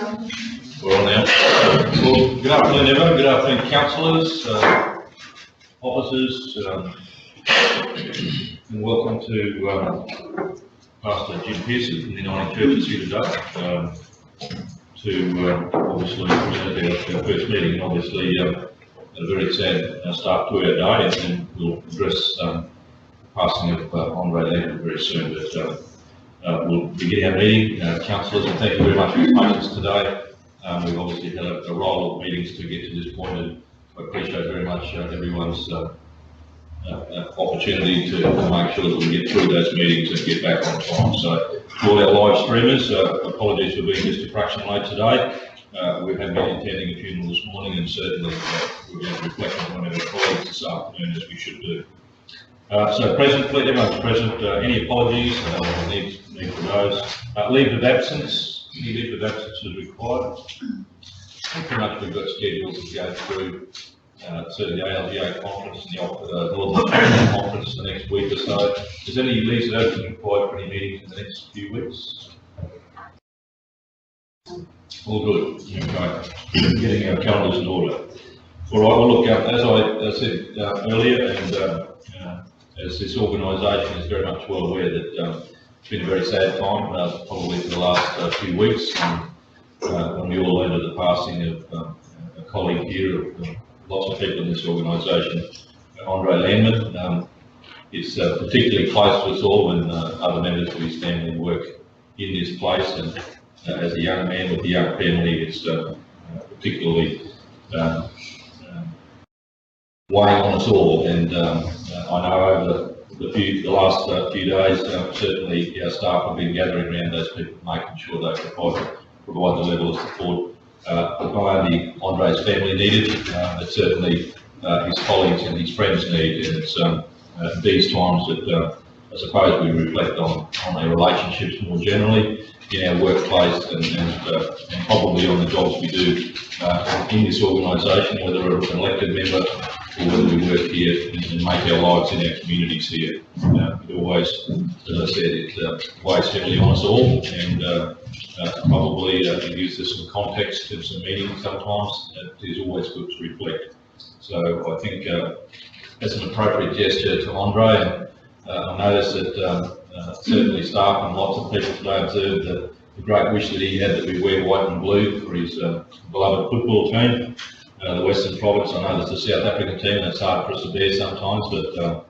We're on now. Well, good afternoon, everyone. Good afternoon, councillors, officers, and welcome to Pastor Jim Pearson from the Uniting Churches here today to obviously present our first meeting. And obviously, a very sad start to our day, and we'll address passing of Andre Lambert very soon. But we'll begin our meeting, councillors, and thank you very much for your patience today. We've obviously had a roll of meetings to get to this point, and I appreciate very much everyone's opportunity to make sure that we get through those meetings and get back on time. So to all our live streamers, apologies for being just a fraction late today. We have been attending a funeral this morning, and certainly we're going to reflect on one of our colleagues this afternoon, as we should do. So present, please, everyone's present. Any apologies, need for those. Leave of absence. Any leave of absence is required. Pretty much we've got schedules to go through. Certainly the ALGA conference and the Northern conference the next week or so. Is there any leaves of absence required for any meetings in the next few weeks? All good. Okay. Getting our calendars in order. All right. Well, look, as I said earlier, and as this organisation is very much well aware that it's been a very sad time, probably for the last few weeks, when we all learned of the passing of a colleague here, lots of people in this organisation. Andre Lambert is particularly close to us all, and other members of his family work in this place, and as a young man with a young family, it's particularly weighing on us all. And I know over the last few days, certainly our staff have been gathering around those people, making sure they provide the level of support that not only Andre's family needed, but certainly his colleagues and his friends need. And it's these times that I suppose we reflect on our relationships more generally in our workplace, and probably on the jobs we do in this organisation, whether we're an elected member or whether we work here and make our lives in our communities here. It always, as I said, it weighs heavily on us all, and probably it gives us some context to some meetings sometimes. It is always good to reflect. So I think as an appropriate gesture to Andre, and I noticed that certainly staff and lots of people today observed the great wish that he had that we wear white and blue for his beloved football team, the Western Province. I know there's a South African team, and it's hard for us to bear sometimes, but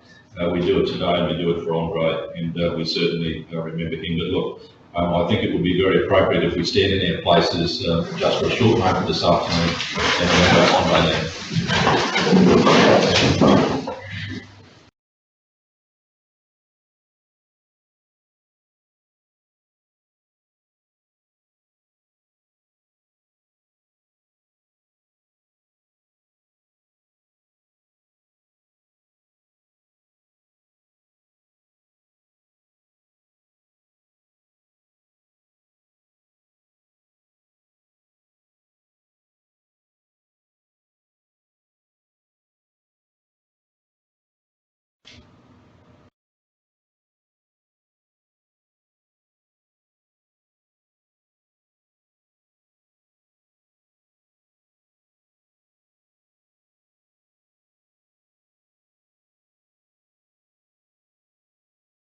we do it today, and we do it for Andre, and we certainly remember him. But look, I think it would be very appropriate if we stand in our places just for a short moment this afternoon and remember Andre Lambert.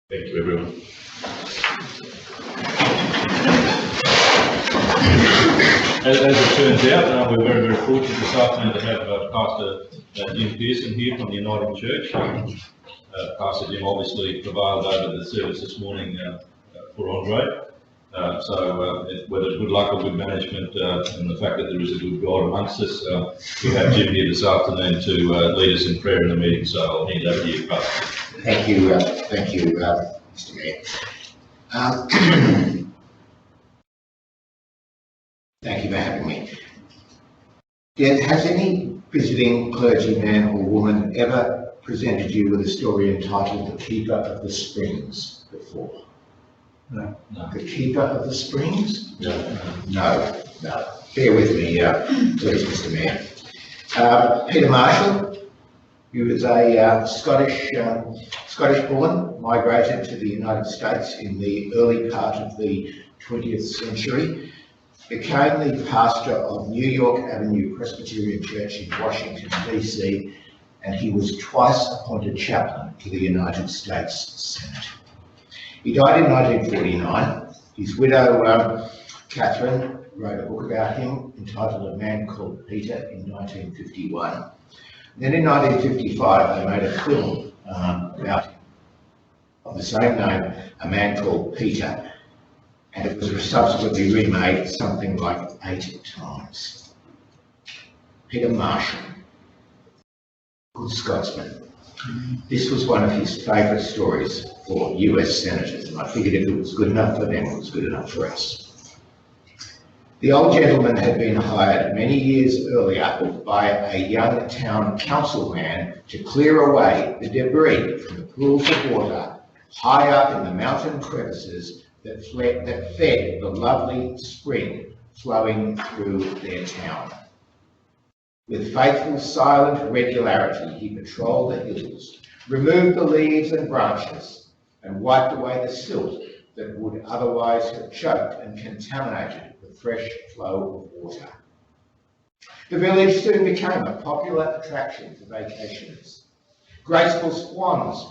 Thank you, everyone. As it turns out, we're very, very fortunate this afternoon to have Pastor Jim Pearson here from the Uniting Church. Pastor Jim obviously prevailed over the service this morning for Andre. Whether it's good luck or good management, and the fact that there is a good God amongst us, we have Jim here this afternoon to lead us in prayer in the meeting. So I'll hand over to you, Pastor. Thank you, Mr. Mayor. Thank you for having me. Has any visiting clergyman or woman ever presented you with a story entitled The Keeper of the Springs before? No. The Keeper of the Springs? No. Bear with me, please, Mr. Mayor. Peter Marshall. He was a Scottish-born, migrated to the United States in the early part of the 20th century. became the pastor of New York Avenue Presbyterian Church in Washington, D.C., and he was twice appointed chaplain to the United States Senate. He died in 1949. His widow, Catherine, wrote a book about him entitled A Man Called Peter in 1951. Then in 1955, they made a film about him of the same name, A Man Called Peter, and it was subsequently remade something like 8 times. Peter Marshall, good Scotsman. This was one of his favourite stories for US senators, and I figured if it was good enough for them, it was good enough for us. The old gentleman had been hired many years earlier by a young town councilman to clear away the debris from the pools of water high up in the mountain crevices that fed the lovely spring flowing through their town. With faithful, silent regularity, he patrolled the hills, removed the leaves and branches, and wiped away the silt that would otherwise have choked and contaminated the fresh flow of water. The village soon became a popular attraction for vacationers. Graceful swans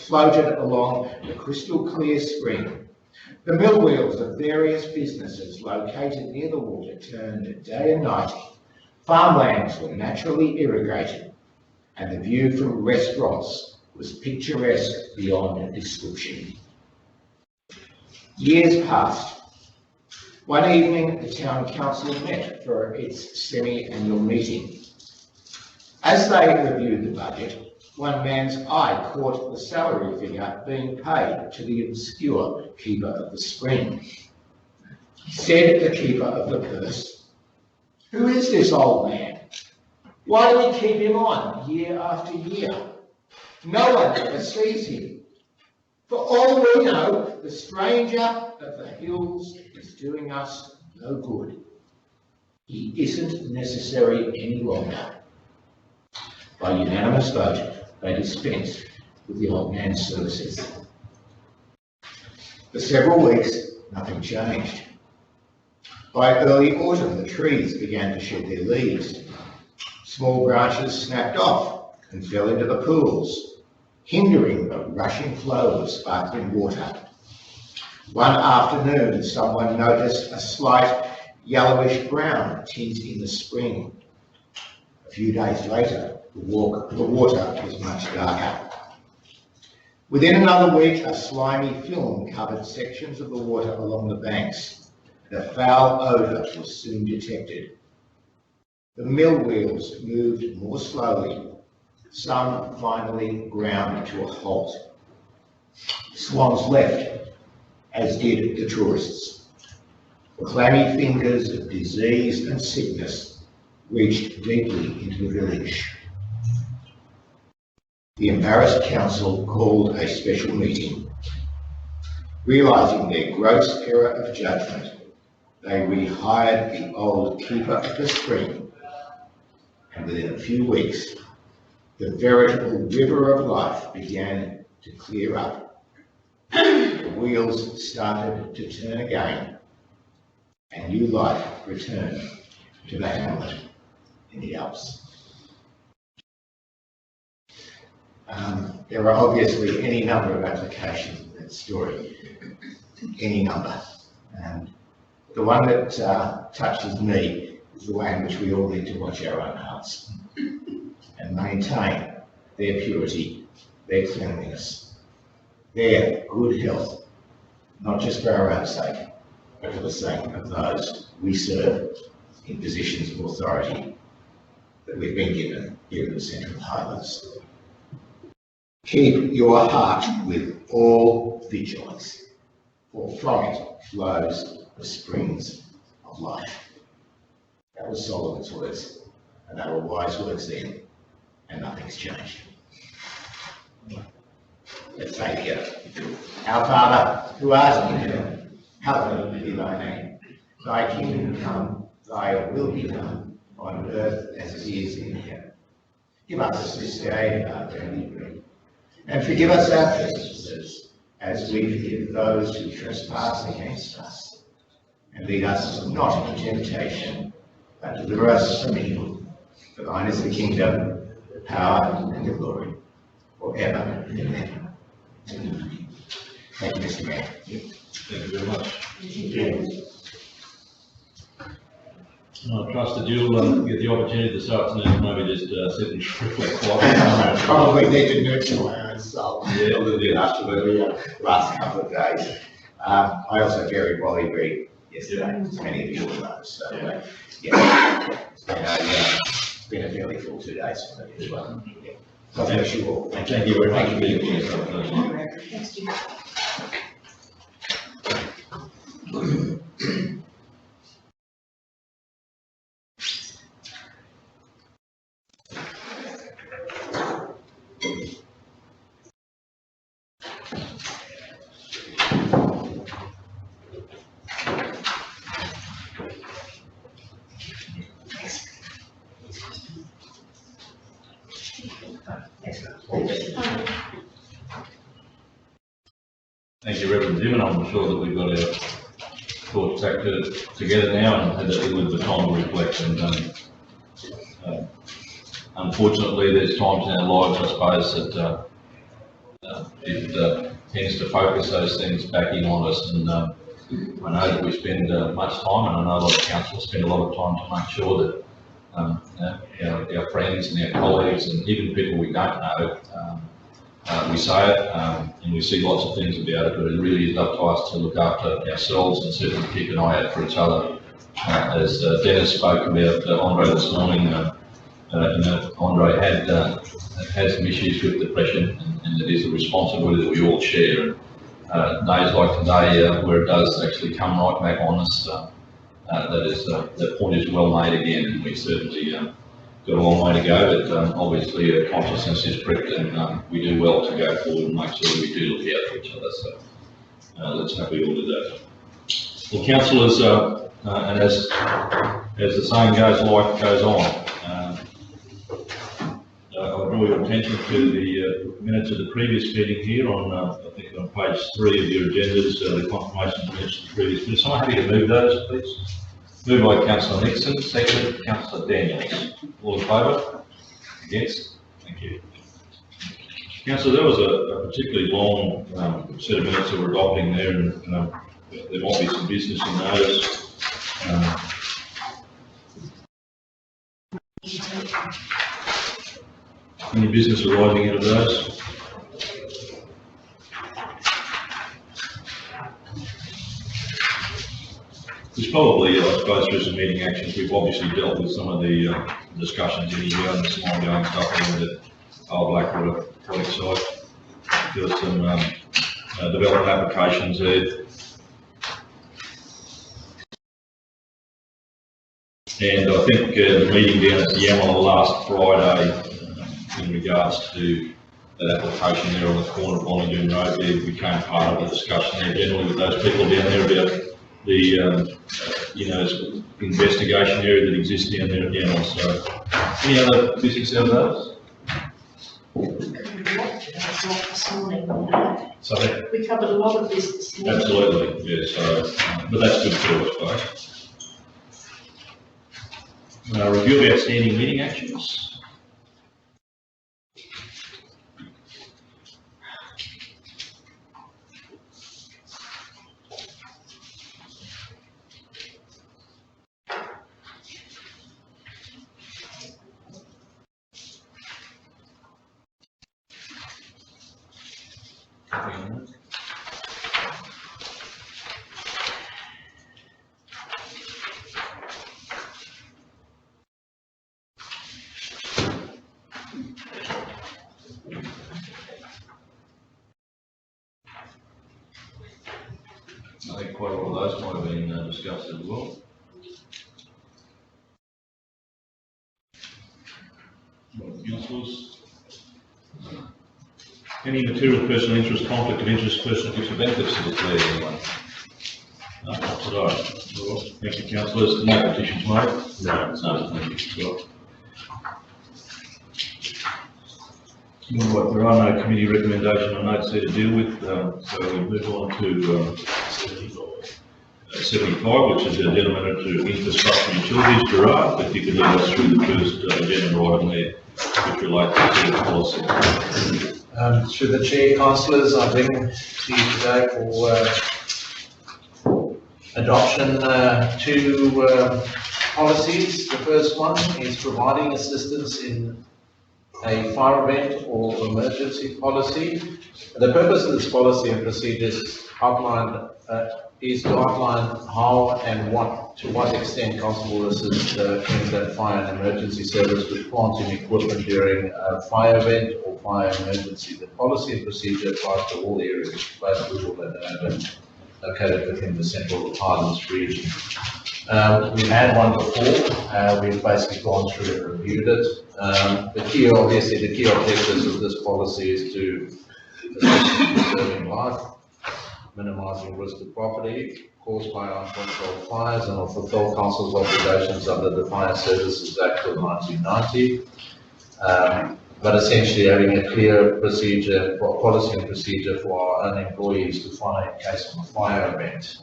floated along the crystal clear spring. The mill wheels of various businesses located near the water turned day and night. Farmlands were naturally irrigated, and the view from restaurants was picturesque beyond description. Years passed. One evening, the town council met for its semi-annual meeting. As they reviewed the budget, one man's eye caught the salary figure being paid to the obscure keeper of the spring. Said the keeper of the purse, "Who is this old man? Why do we keep him on year after year? No one ever sees him. For all we know, the stranger of the hills is doing us no good. He isn't necessary any longer." By unanimous vote, they dispensed with the old man's services. For several weeks, nothing changed. By early autumn, the trees began to shed their leaves. Small branches snapped off and fell into the pools, hindering the rushing flow of sparkling water. One afternoon, someone noticed a slight yellowish brown tint in the spring. A few days later, the water was much darker. Within another week, a slimy film covered sections of the water along the banks. The foul odour was soon detected. The mill wheels moved more slowly. Some finally ground to a halt. Swans left, as did the tourists. The clammy fingers of disease and sickness reached deeply into the village. The embarrassed council called a special meeting. Realising their gross error of judgment, they rehired the old keeper of the spring, and within a few weeks, the veritable river of life began to clear up. The wheels started to turn again, and new life returned to the hamlet in the Alps. There are obviously any number of applications of that story, any number. And the one that touches me is the way in which we all need to watch our own hearts and maintain their purity, their cleanliness, their good health, not just for our own sake, but for the sake of those we serve in positions of authority that we've been given here in the Central Highlands. Keep your heart with all vigilance, for from it flows the springs of life. That was Solomon's words, and they were wise words then, and nothing's changed. Let's say together. Our Father, who art in heaven, hallowed be thy name. Thy kingdom come, thy will be done, on earth as it is in heaven. Give us this day our daily bread, and forgive us our trespasses, as we forgive those who trespass against us. and lead us not into temptation, but deliver us from evil. For thine is the kingdom, the power, and the glory, forever and ever. Amen. Thank you, Mr. Mayor. Thank you very much. I trust that you'll get the opportunity this afternoon to maybe just sit and reflect quietly. Probably need to nurture my own soul Yeah. a little bit after the last couple of days. I also buried Wally Reed yesterday, as many of you will know. So, it's been a fairly full 2 days for me as well. Yeah. God bless you all. Thank you very much for being here. here. Thanks, Jim. Thank you, Reverend Jim, and I'm sure that we've got our thoughts back together now and had a little bit of time to reflect. And unfortunately, there's times in our lives, I suppose, that it tends to focus those things back in on us. And I know that we spend much time, and I know a lot of councillors spend a lot of time to make sure that our friends and our colleagues and even people we don't know, we say it, and we see lots of things about it, but it really is up to us to look after ourselves and certainly keep an eye out for each other. As Dennis spoke about Andre this morning, Andre had some issues with depression, and it is a responsibility that we all share. Days like today, where it does actually come right back on us, that point is well made again, and we certainly got a long way to go, but obviously consciousness is pricked, and we do well to go forward and make sure we do look out for each other. So let's hope we all do that. Well, councillors, and as the saying goes, life goes on. I'll draw your attention to the minutes of the previous meeting here on, I think on page 3 of your agendas, the confirmation minutes of the previous meeting. So I'm happy to move those, please. Moved by Councillor Nixon, seconded Councillor Daniels. All in favour? Against? Thank you. Councillor, there was a particularly long set of minutes that we're adopting there, and there might be some business in those. Any business arising out of those? There's probably, I suppose, through some meeting actions, we've obviously dealt with some of the discussions in here and some ongoing stuff in the Old Blackwater project site. There was some development applications there. And I think the meeting down at the Yamala last Friday, in regards to that application there on the corner of Bonnie Road, there became part of the discussion there generally with those people down there about the investigation area that exists down there at Yamala. So, any other business out of those? So We covered a lot of business. absolutely, yeah. So, but that's good too, I suppose. Review of outstanding meeting actions. I think quite a lot of those might have been discussed as well. Councillors? Any material personal interest, conflict of interest, personal gifts or benefits to declare anyone? No, not today. Well, thank you, councillors. No petitions made? No. No, thank you. Well, there are no committee recommendation or notes there to deal with, so we move on to 75, which is the gentleman to Infrastructure and Utilities, Gerard. If you could lead us through the first agenda item there, which relates to the policy. Through the chair, councillors, I bring to you today for adoption two policies. The first one is providing assistance in a fire event or emergency policy. The purpose of this policy and procedures outlined is to outline how and to what extent council will assist Queensland Fire and Emergency Service with plant and equipment during a fire event or fire emergency. The policy and procedure applies to all areas, both rural and urban, located within the Central Highlands region. We've had one before. We've basically gone through and reviewed it. The key objectives of this policy is to assist preserving life, minimising risk to property caused by uncontrolled fires, and will fulfil council's obligations under the Fire Services Act of 1990. But essentially having a clear procedure, policy and procedure for our own employees to follow in case of a fire event.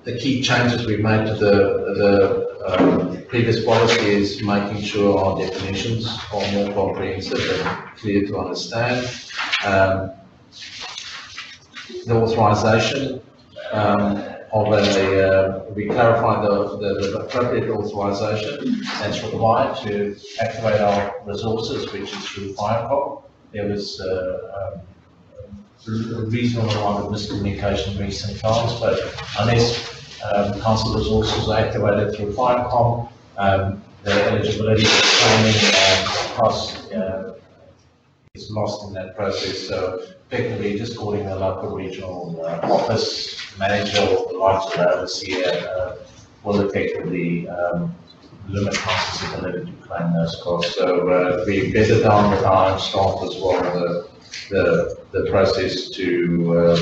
The key changes we made to the previous policy is making sure our definitions are more comprehensive and clear to understand. The authorisation we clarified the appropriate authorisation that's required to activate our resources, which is through FireCom. There was a reasonable amount of miscommunication in recent times, but unless council resources are activated through FireCom, the eligibility for training and costs is lost in that process. So effectively just calling the local regional office manager or the likes of the overseer will effectively limit council's ability to claim those costs. So we bedded down with our own staff as well the process to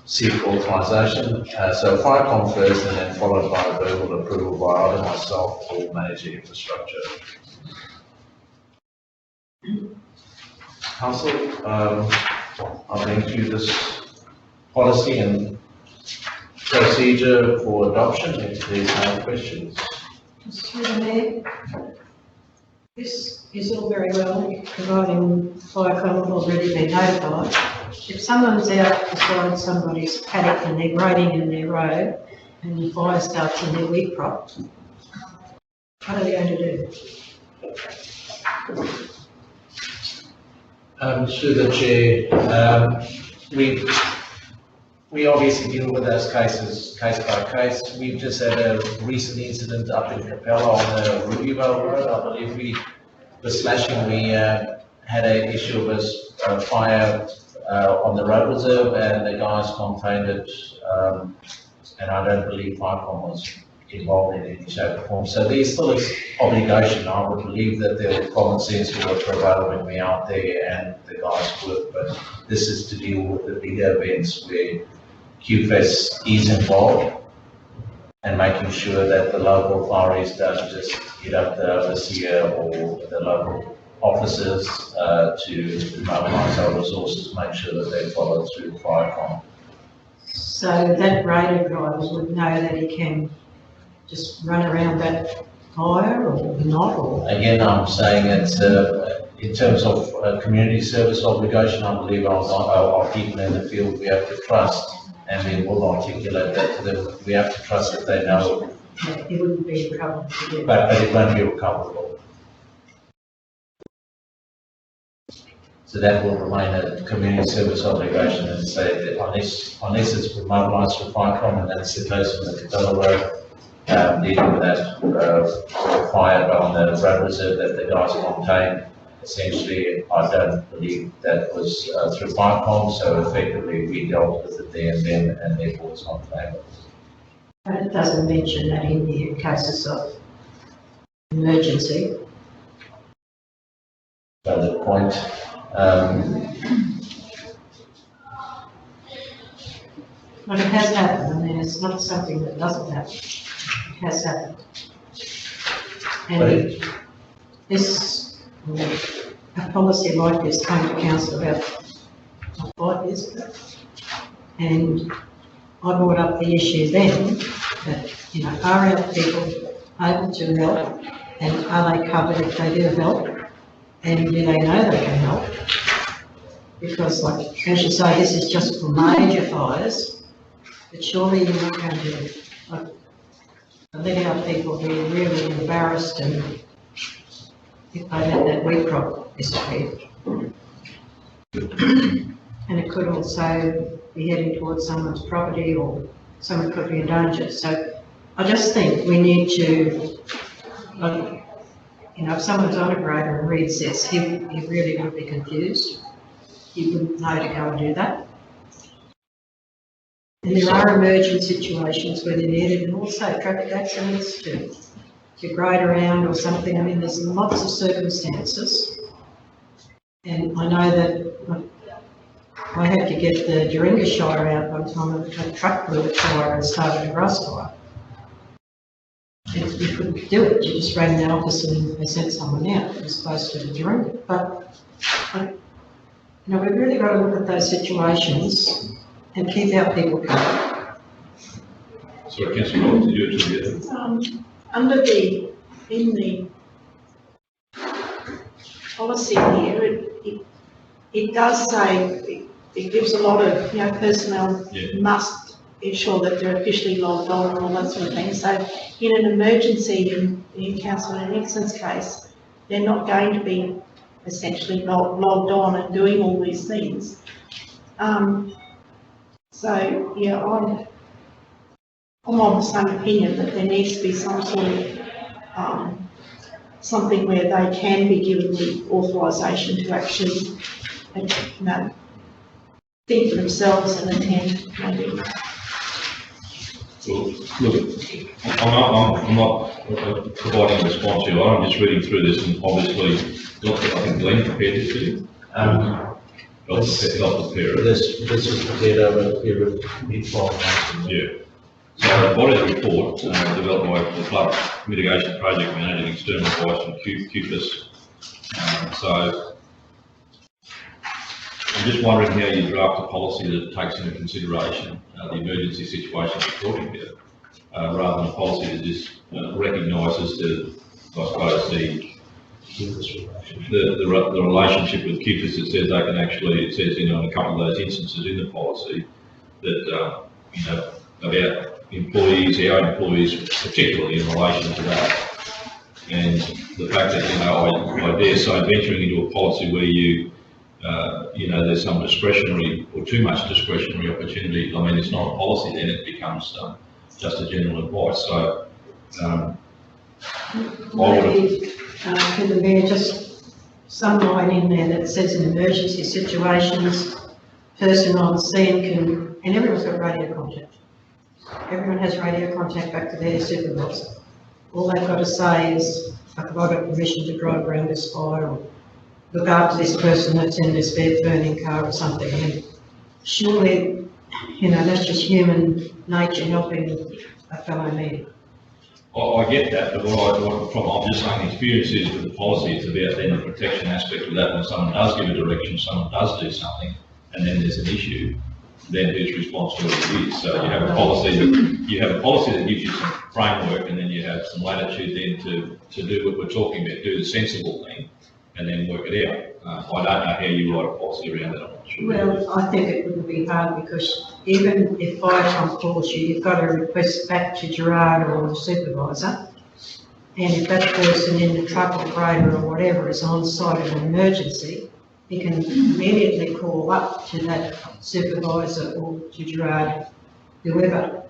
seek authorisation. So FireCom first, and then followed by a verbal approval by either myself or manager infrastructure. Council, I'll bring to you this policy and procedure for adoption if there's no questions. Mr. Mayor, this is all very well, providing FireCom have already been notified. If someone's out beside somebody's paddock and they're grading in their road and the fire starts in their wheat crop, what are they going to do? Through the chair, we obviously deal with those cases case by case. We've just had a recent incident up in Capella on the Rubyvale Road. I believe we were slashing. We had an issue of a fire on the road reserve, and the guys contained it, and I don't believe FireCom was involved in any shape or form. So there's still an obligation. I would believe that the common sense will prevail when we're out there and the guys work, but this is to deal with the bigger events where QFES is involved and making sure that the local authorities don't just get up the overseer or the local officers to mobilise our resources, make sure that they follow through FireCom. So that radar driver would know that he can just run around that fire or not? Or? Again, I'm saying it's in terms of community service obligation, I believe our people in the field, we have to trust, and we will articulate that to them. We have to trust that they know. Yeah, it wouldn't be recoverable. But it won't be recoverable. So that will remain a community service obligation, and say that unless it's mobilised for FireCom, and that's the case on the Capella Road, dealing with that fire on the road reserve that the guys contained. Essentially, I don't believe that was through FireCom, so effectively we dealt with it there and then, and therefore it's not claimable. But it doesn't mention that in the cases of emergency. Valid point. But it has happened. I mean, it's not something that doesn't happen. It has happened. And a policy like this came to council about 5 years ago. And I brought up the issue then that, you know, are our people able to help, and are they covered if they do help, and do they know they can help? Because, like, as you say, this is just for major fires, but surely you're not going to let our people be really embarrassed and if they let that wheat crop disappear. And it could also be heading towards someone's property, or someone could be in danger. So I just think we need to, like, you know, if someone's on a grader and reads this, he really would be confused. He wouldn't know to go and do that. And there are emergent situations where they're needed, and also traffic accidents to grade around or something. I mean, there's lots of circumstances. And I know that I had to get the Doringa Shire out one time, a truck blew a tyre and started a grass fire. And you couldn't do it, you just rang the office and they sent someone out, it was close to the Doringa. But, you know, we've really got to look at those situations and keep our people covered. Sorry, Councillor Roberts, did you attribute In the policy here, it does say, it gives a lot of, you know, personnel must ensure that they're officially logged on and all that sort of thing. So in an emergency, in Councillor Nixon's case, they're not going to be essentially logged on and doing all these things. So, yeah, I'm of the same opinion that there needs to be some sort of something where they can be given the authorisation to actually, you know, think for themselves and attend maybe. Well, look, I'm not providing a response here. I'm just reading through this, and obviously, I think Glenn prepared this to you. Help prepare it. This was prepared over a period of mid-12 months. Yeah. So the body's report, developed by the Flood Mitigation Project Manager and external advice from QPIS. So I'm just wondering how you draft a policy that takes into consideration the emergency situation we're talking about, rather than a policy that just recognises the, I suppose, the relationship with QPIS that says they can actually, it says, you know, in a couple of those instances in the policy that, you know, about employees, our employees, particularly in relation to that. And the fact that, you know, I dare say venturing into a policy where you, you know, there's some discretionary or too much discretionary opportunity. I mean, it's not a policy then, it becomes just a general advice. So, Maybe, can the mayor just some line in there that says in emergency situations, person on scene can, and everyone's got radio contact. Everyone has radio contact back to their supervisor. All they've got to say is, I've got permission to drive around this fire, or look after this person that's in this bed burning car or something. I mean, surely, you know, that's just human nature helping a fellow man. I get that, but I'm just saying the experience is with the policy, it's about then the protection aspect of that. When someone does give a direction, someone does do something, and then there's an issue, then whose responsibility it is. So you have a policy that gives you some framework, and then you have some latitude then to do what we're talking about, do the sensible thing, and then work it out. I don't know how you write a policy around that, I'm not sure. Well, I think it would be hard because even if Firecom calls you, you've got to request back to Gerard or the supervisor. And if that person in the truck or grader or whatever is on site in an emergency, he can immediately call up to that supervisor or to Gerard, whoever,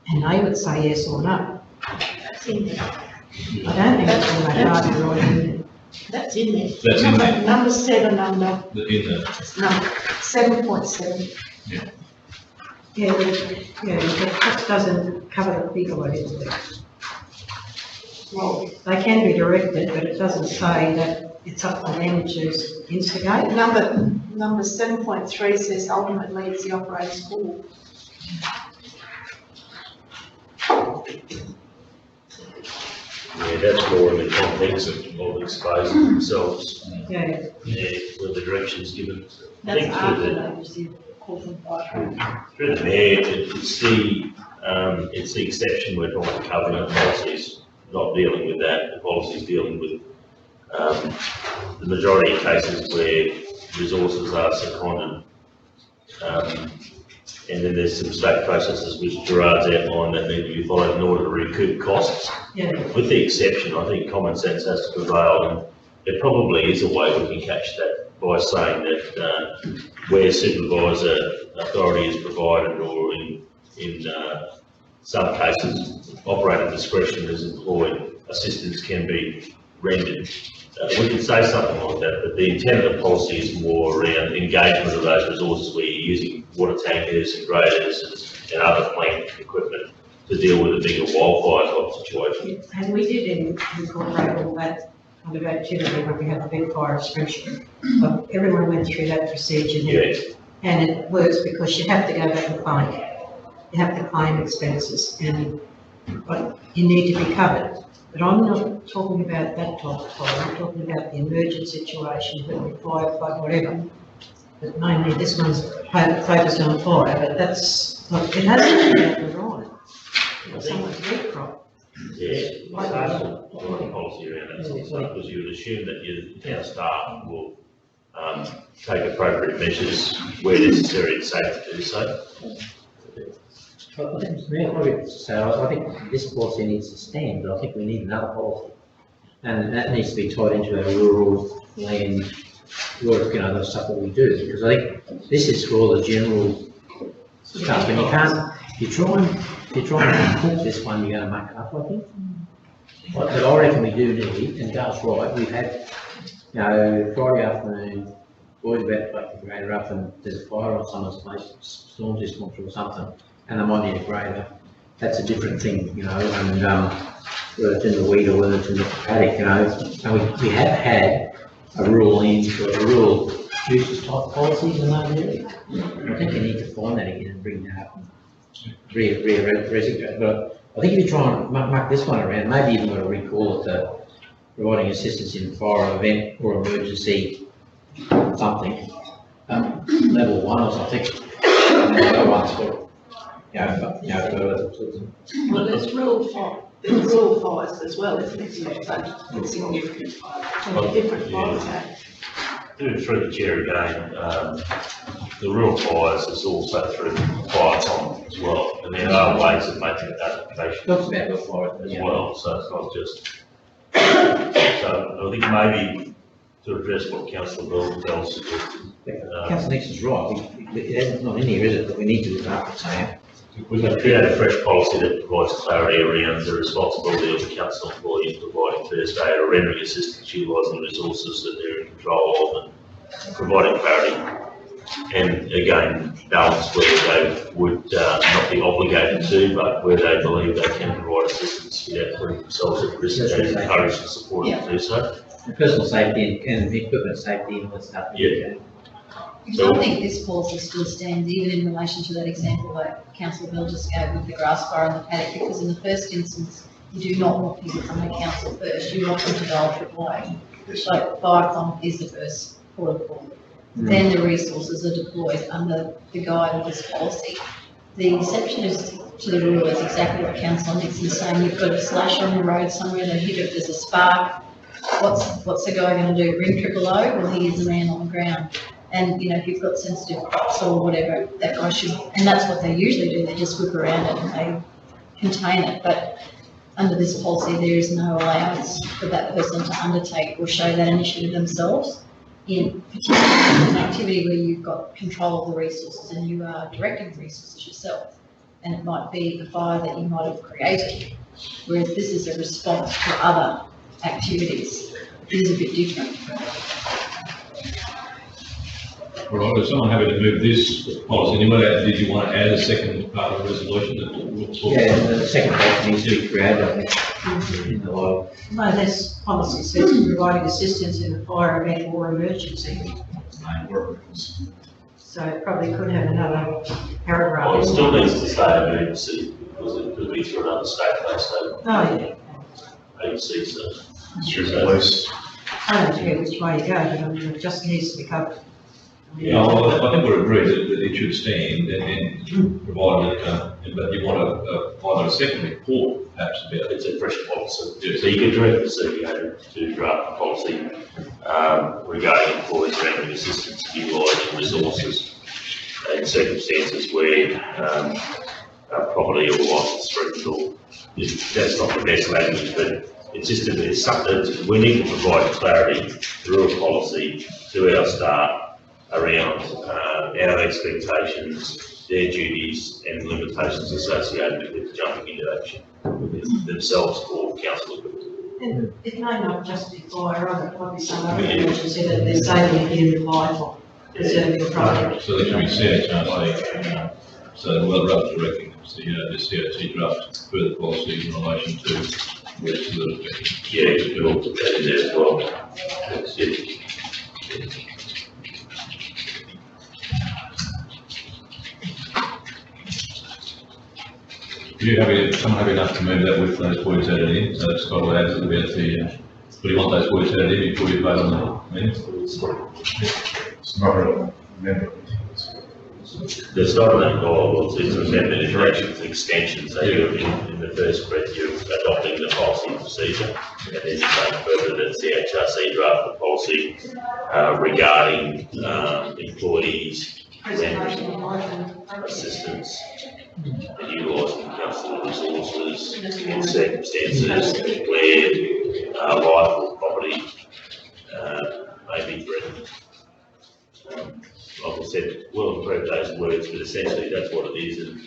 and they would say yes or no. That's in there. I don't think it's all that hard to write in there. That's in there. That's in there. Number 7 under, In the, number 7.7. yeah. Yeah, the text doesn't cover the people, I didn't think. Well, They can be directed, but it doesn't say that it's up to them to instigate. number 7.3 says ultimately it's the operator's call. Yeah, that's more in the context of exposing themselves, Yeah, with the directions given. I That's think after through they receive. call from fire. Through the mayor, it's the exception we're talking about covenant policies, not dealing with that. The policy's dealing with, the majority of cases where resources are seconded. And then there's some state processes which Gerard's outlined that need to be followed in order to recoup costs. Yeah, With the exception, I think common sense has to prevail, and there probably is a way we can catch that by saying that where supervisor authority is provided, or in some cases operating discretion is employed, assistance can be rendered. We can say something like that, but the intent of the policy is more around engagement of those resources where you're using water tankers and graders and other plant equipment to deal with a bigger wildfire type situation. and we did incorporate all that kind of activity when we had the big fire at Springshire. But everyone went through that procedure. Yeah. And it works because you have to go back and claim. You have to claim expenses and, but you need to be covered. But I'm not talking about that type of fire, I'm talking about the emergent situation, whether fire, flood, whatever. But mainly this one's focused on fire, but that's, look, it hasn't been happened on. It's someone's wheat crop. Yeah, it's hard to find a policy around that sort of stuff, because you would assume that your staff will take appropriate measures where necessary and safe to do so. I think, Mayor, probably, so I think this policy needs to stand, but I think we need another policy. And that needs to be tied into our rural land work, you know, the stuff that we do, because I think this is for all the general stuff, and you can't, if you try and cook this one, you're going to muck it up, I think. But I reckon we do need, and Dale's right, we've had, you know, Friday afternoon, boys about to take the grader up and there's a fire on someone's place, storm just gone through or something, and they might need a grader. That's a different thing, you know, and whether it's in the weed or whether it's in the paddock, you know, and we have had a rural land, a rural uses type policies in that area. I think you need to find that again and bring that up and re-resignate. But I think if you try and muck this one around, maybe even got to recall it providing assistance in fire event or emergency something, level 1 or something, and the other one's for, further. Well, there's rural fires as well, isn't it? So it's significant fires, different fires. Through the chair again, the rural fires is also through fire time as well, and there are ways of making that application Talks about the fire as well, so it's not just. So I think maybe to address what Councillor Bell suggested. Councillor Nixon's right, it's not in here, is it, that we need to look after it, saying. We're going to create a fresh policy that provides clarity around the responsibility of the council employee in providing first aid or rendering assistance utilising resources that they're in control of and providing clarity. And again, balance where they would not be obligated to, but where they believe they can provide assistance without putting themselves at risk and encourage and support them to do so. And personal safety and equipment safety and all that stuff. Yeah. So I think this policy still stands even in relation to that example that Councillor Bell just gave with the grass fire and the paddock, because in the first instance, you do not want people from the council first, you want them to dial AAA. So FireCom is the first port of call. Then the resources are deployed under the guide of this policy. The exception is to the rule is exactly what Councillor Nixon's saying. You've got a slash on the road somewhere, they hit it, there's a spark. What's the guy going to do? Ring AAA? Well, he is a man on the ground. And, you know, if you've got sensitive crops or whatever, that guy should, and that's what they usually do, they just whip around it and they contain it. But under this policy, there is no allowance for that person to undertake or show that initiative themselves, in particularly an activity where you've got control of the resources and you are directing the resources yourself. And it might be a fire that you might have created, whereas this is a response to other activities. It is a bit different. All right, is someone happy to move this policy anyway? Did you want to add a second part of the resolution that will talk? Yeah, the second policy needs to be created, I think, in the law. No, this policy says providing assistance in a fire event or emergency. So it probably could have another paragraph. Well, it still needs to say emergency because it could be through another state-based Oh, yeah. agency, so. Police. I don't care which way you go, but I mean, it just needs to be covered. Yeah, well, I think we're agreed that it should stand and provided that, but you want either a second report perhaps about it. It's a fresh policy. So you can direct the CEO to draft a policy regarding employees rendering assistance in utilising resources in circumstances where property or license threatened, or that's not the best language, but it's just it's something we need to provide clarity through a policy to our staff around our expectations, their duties and limitations associated with jumping into action themselves or council. And it may not just be fire, it might be some other emergency that they're saving it in life or preserving the property. So there should be CHRC, so well, rather directing the CHC draft further policy in relation to where's the. Yeah, you could all put that in there as well. That's it. Do you have someone have enough to move that with those points added in? So Scott will add about the, do you want those points added in before you vote on the minutes? It's not a amendment. There's not an goal, it's an amendment in direction to extension, so you're in the first breath, you're adopting the policy procedure, and then you're going further that CHRC draft the policy regarding employees Preservation of life and assistance and utilising council resources in circumstances where life or property may be threatened. Like I said, we'll improve those words, but essentially that's what it is. And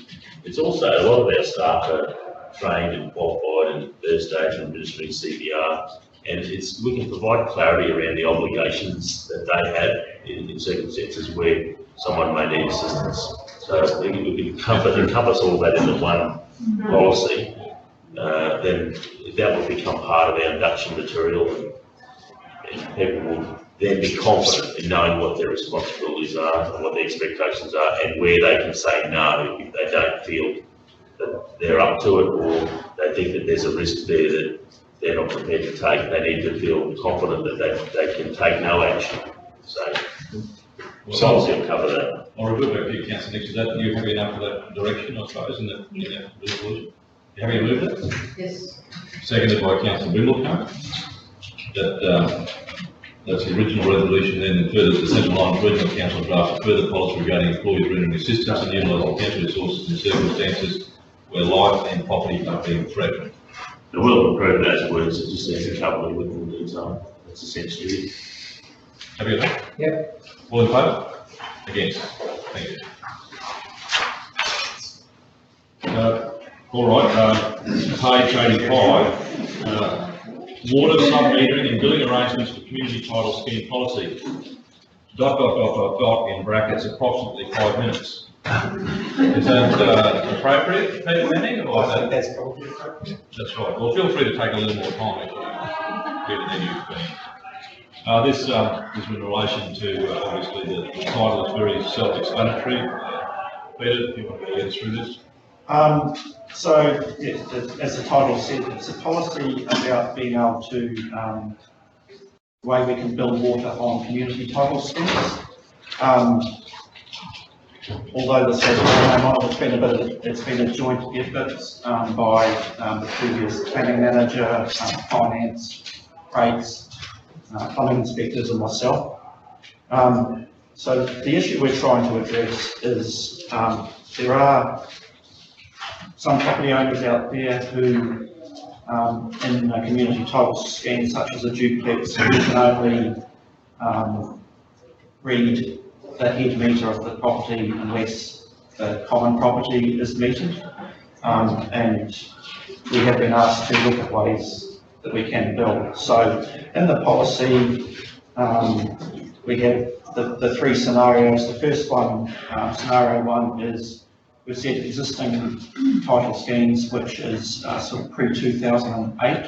it's also, a lot of our staff are trained and qualified in first aid and administering CPR, and we can provide clarity around the obligations that they have in circumstances where someone may need assistance. So we can encompass all that into one policy, then that will become part of our induction material, and people will then be confident in knowing what their responsibilities are and what their expectations are, and where they can say no if they don't feel that they're up to it, or they think that there's a risk there that they're not prepared to take. They need to feel confident that they can take no action. So policy will cover that. I'll revert back to you, Councillor Nixon. That you have enough for that direction, I suppose, in that resolution. Have you moved it? yes. Seconded by Councillor Brindle. That's the original resolution, then further to the Central Lines Regional Council draft a further policy regarding employees rendering assistance and utilising council resources in circumstances where life and property are being threatened. The will improve those words, it just needs to cover it with more detail. That's essentially it. Have you done? Yep. All in favour? Against? Thank you. All right, page 85. Water sub-metering and billing arrangements for community title scheme policy. ... in brackets, approximately 5 minutes. Is that appropriate, Peter Manning, or is that? That's probably appropriate. That's right. Well, feel free to take a little more time if you better than you've been. This is in relation to obviously the title is very self-explanatory. Peter, if you want to get through this. So, yeah, as the title said, it's a policy about being able to, the way we can build water on community title schemes. Although this has been on, it's been a joint effort by the previous planning manager, finance, rates, plumbing inspectors and myself. So the issue we're trying to address is there are some property owners out there who, in a community title scheme such as a duplex, who can only read the head meter of the property unless the common property is metered. And we have been asked to look at ways that we can build. So in the policy, we have the three scenarios. The first one, scenario one, is we've said existing title schemes, which is sort of pre-2008.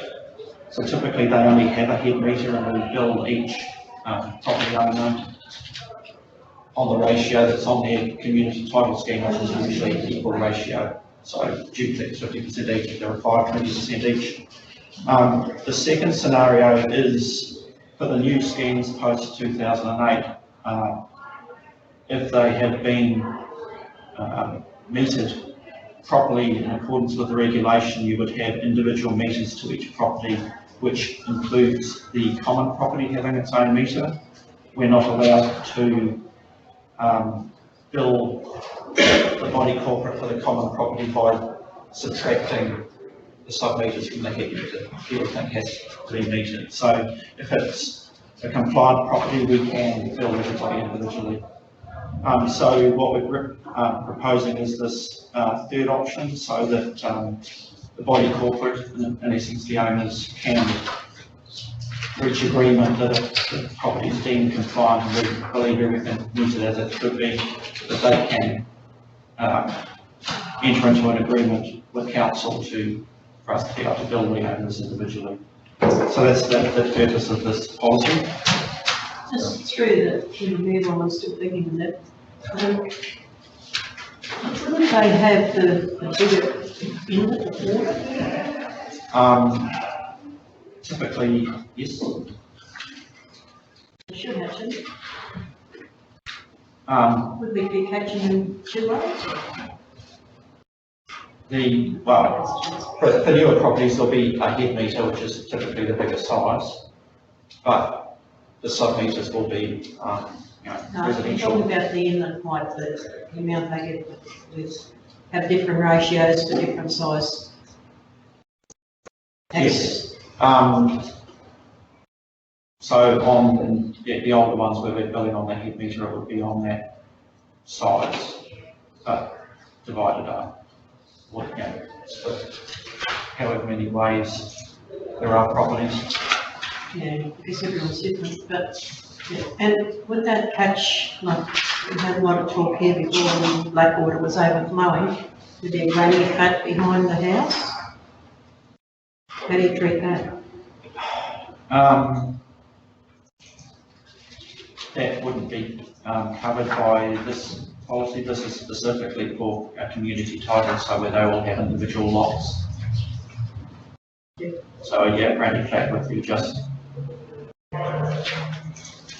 So typically they only have a head meter and we bill each property owner on the ratio that's on their community title scheme, which is usually an equal ratio. So duplex 50% each, there are 20% each. The second scenario is for the new schemes post 2008. if they have been metered properly in accordance with the regulation, you would have individual meters to each property, which includes the common property having its own meter. We're not allowed to bill the body corporate for the common property by subtracting the sub-meters from the head meter. Everything has to be metered. So if it's a compliant property, we can bill everybody individually. So what we're proposing is this third option, so that the body corporate, in essence the owners, can reach agreement that if the property is deemed compliant and we believe everything metered as it should be, that they can enter into an agreement with council for us to be able to bill the owners individually. So that's the purpose of this policy. Just through the mayor, I'm still thinking of that. Wouldn't they have the bigger inlet water? Typically, yes. They should actually. Would Would we be catching them 2 ways? For newer properties, there'll be a head meter, which is typically the bigger size, but the sub-meters will be, No, I'm residential. talking about the inlet pipe, the amount they get with, have different ratios for different size. Yes. So on the older ones where we're billing on the head meter, it would be on that size, but divided up. Split however many ways there are properties. Yeah, because everyone's different, but, yeah. And would that catch, like, we had a lot of talk here before when Blackwater was overflowing, would there run a cut behind the house? How do you treat that? That wouldn't be covered by this policy. This is specifically for a community title, so where they all have individual lots. So yeah, granny flat would be just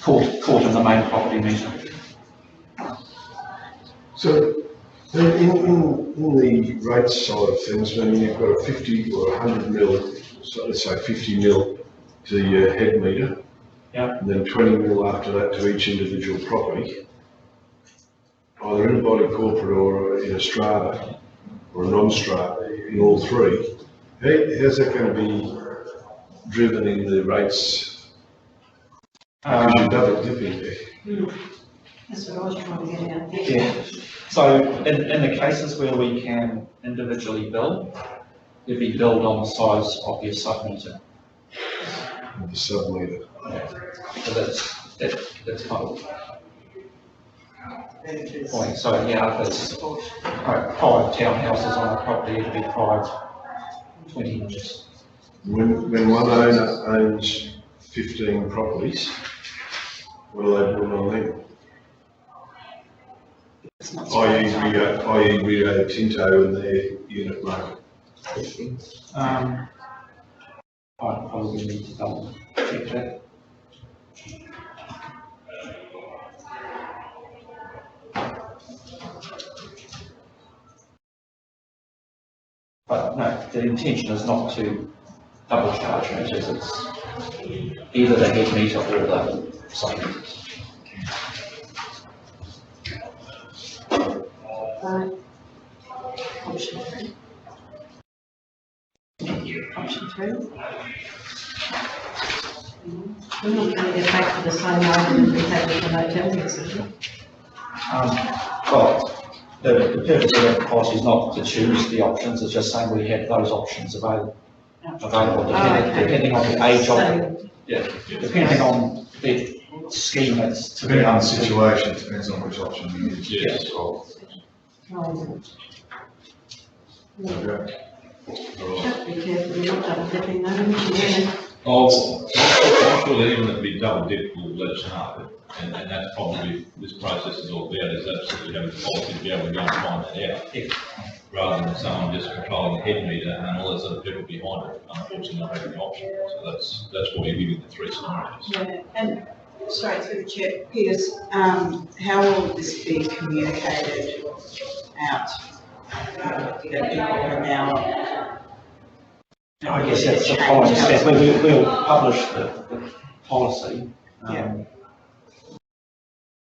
caught in the main property meter. So, in the rates side of things, when you've got a 50 or 100 mil, so let's say 50 mil to your head meter, Yeah. and then 20 mil after that to each individual property, either in a body corporate or in a strata or a non-strata, in all three, how's that going to be driven in the rates? Because you're double dipping there. That's what I was trying to get at. Yeah. So in the cases where we can individually bill, you'd be billed on the size of your sub-meter. The sub-meter. So that's kind of point. So yeah, if it's 5 townhouses on a property, it'd be 20 inches. When one owner owns 15 properties, what do they put on them? i.e. Rio Tinto and their unit market. I probably need to double check that. But no, the intention is not to double charge meters, it's either the head meter or the side meters. Option 3. Option 3. We're not going to get back to the same argument we had with the hotel yesterday. Well, the purpose of that policy is not to choose the options, it's just saying we have those options available depending on the age of it. Yeah, depending on the scheme that's to be Depending on the answered. situation, depends on which option you use. Yes. Okay. Just be careful, you're not double dipping, though, don't you? Oh, I'm sure that even if we double dip, will let us know, and that's probably, this process is all about, is absolutely having the policy to be able to go and find that out. Rather than someone just controlling the head meter and all those other people behind it, unfortunately not having the option, so that's why you're giving the 3 scenarios. Yeah, and Straight through the chair, Peters, how will this be communicated out? That people are now. I guess that's the following step. We'll publish the policy.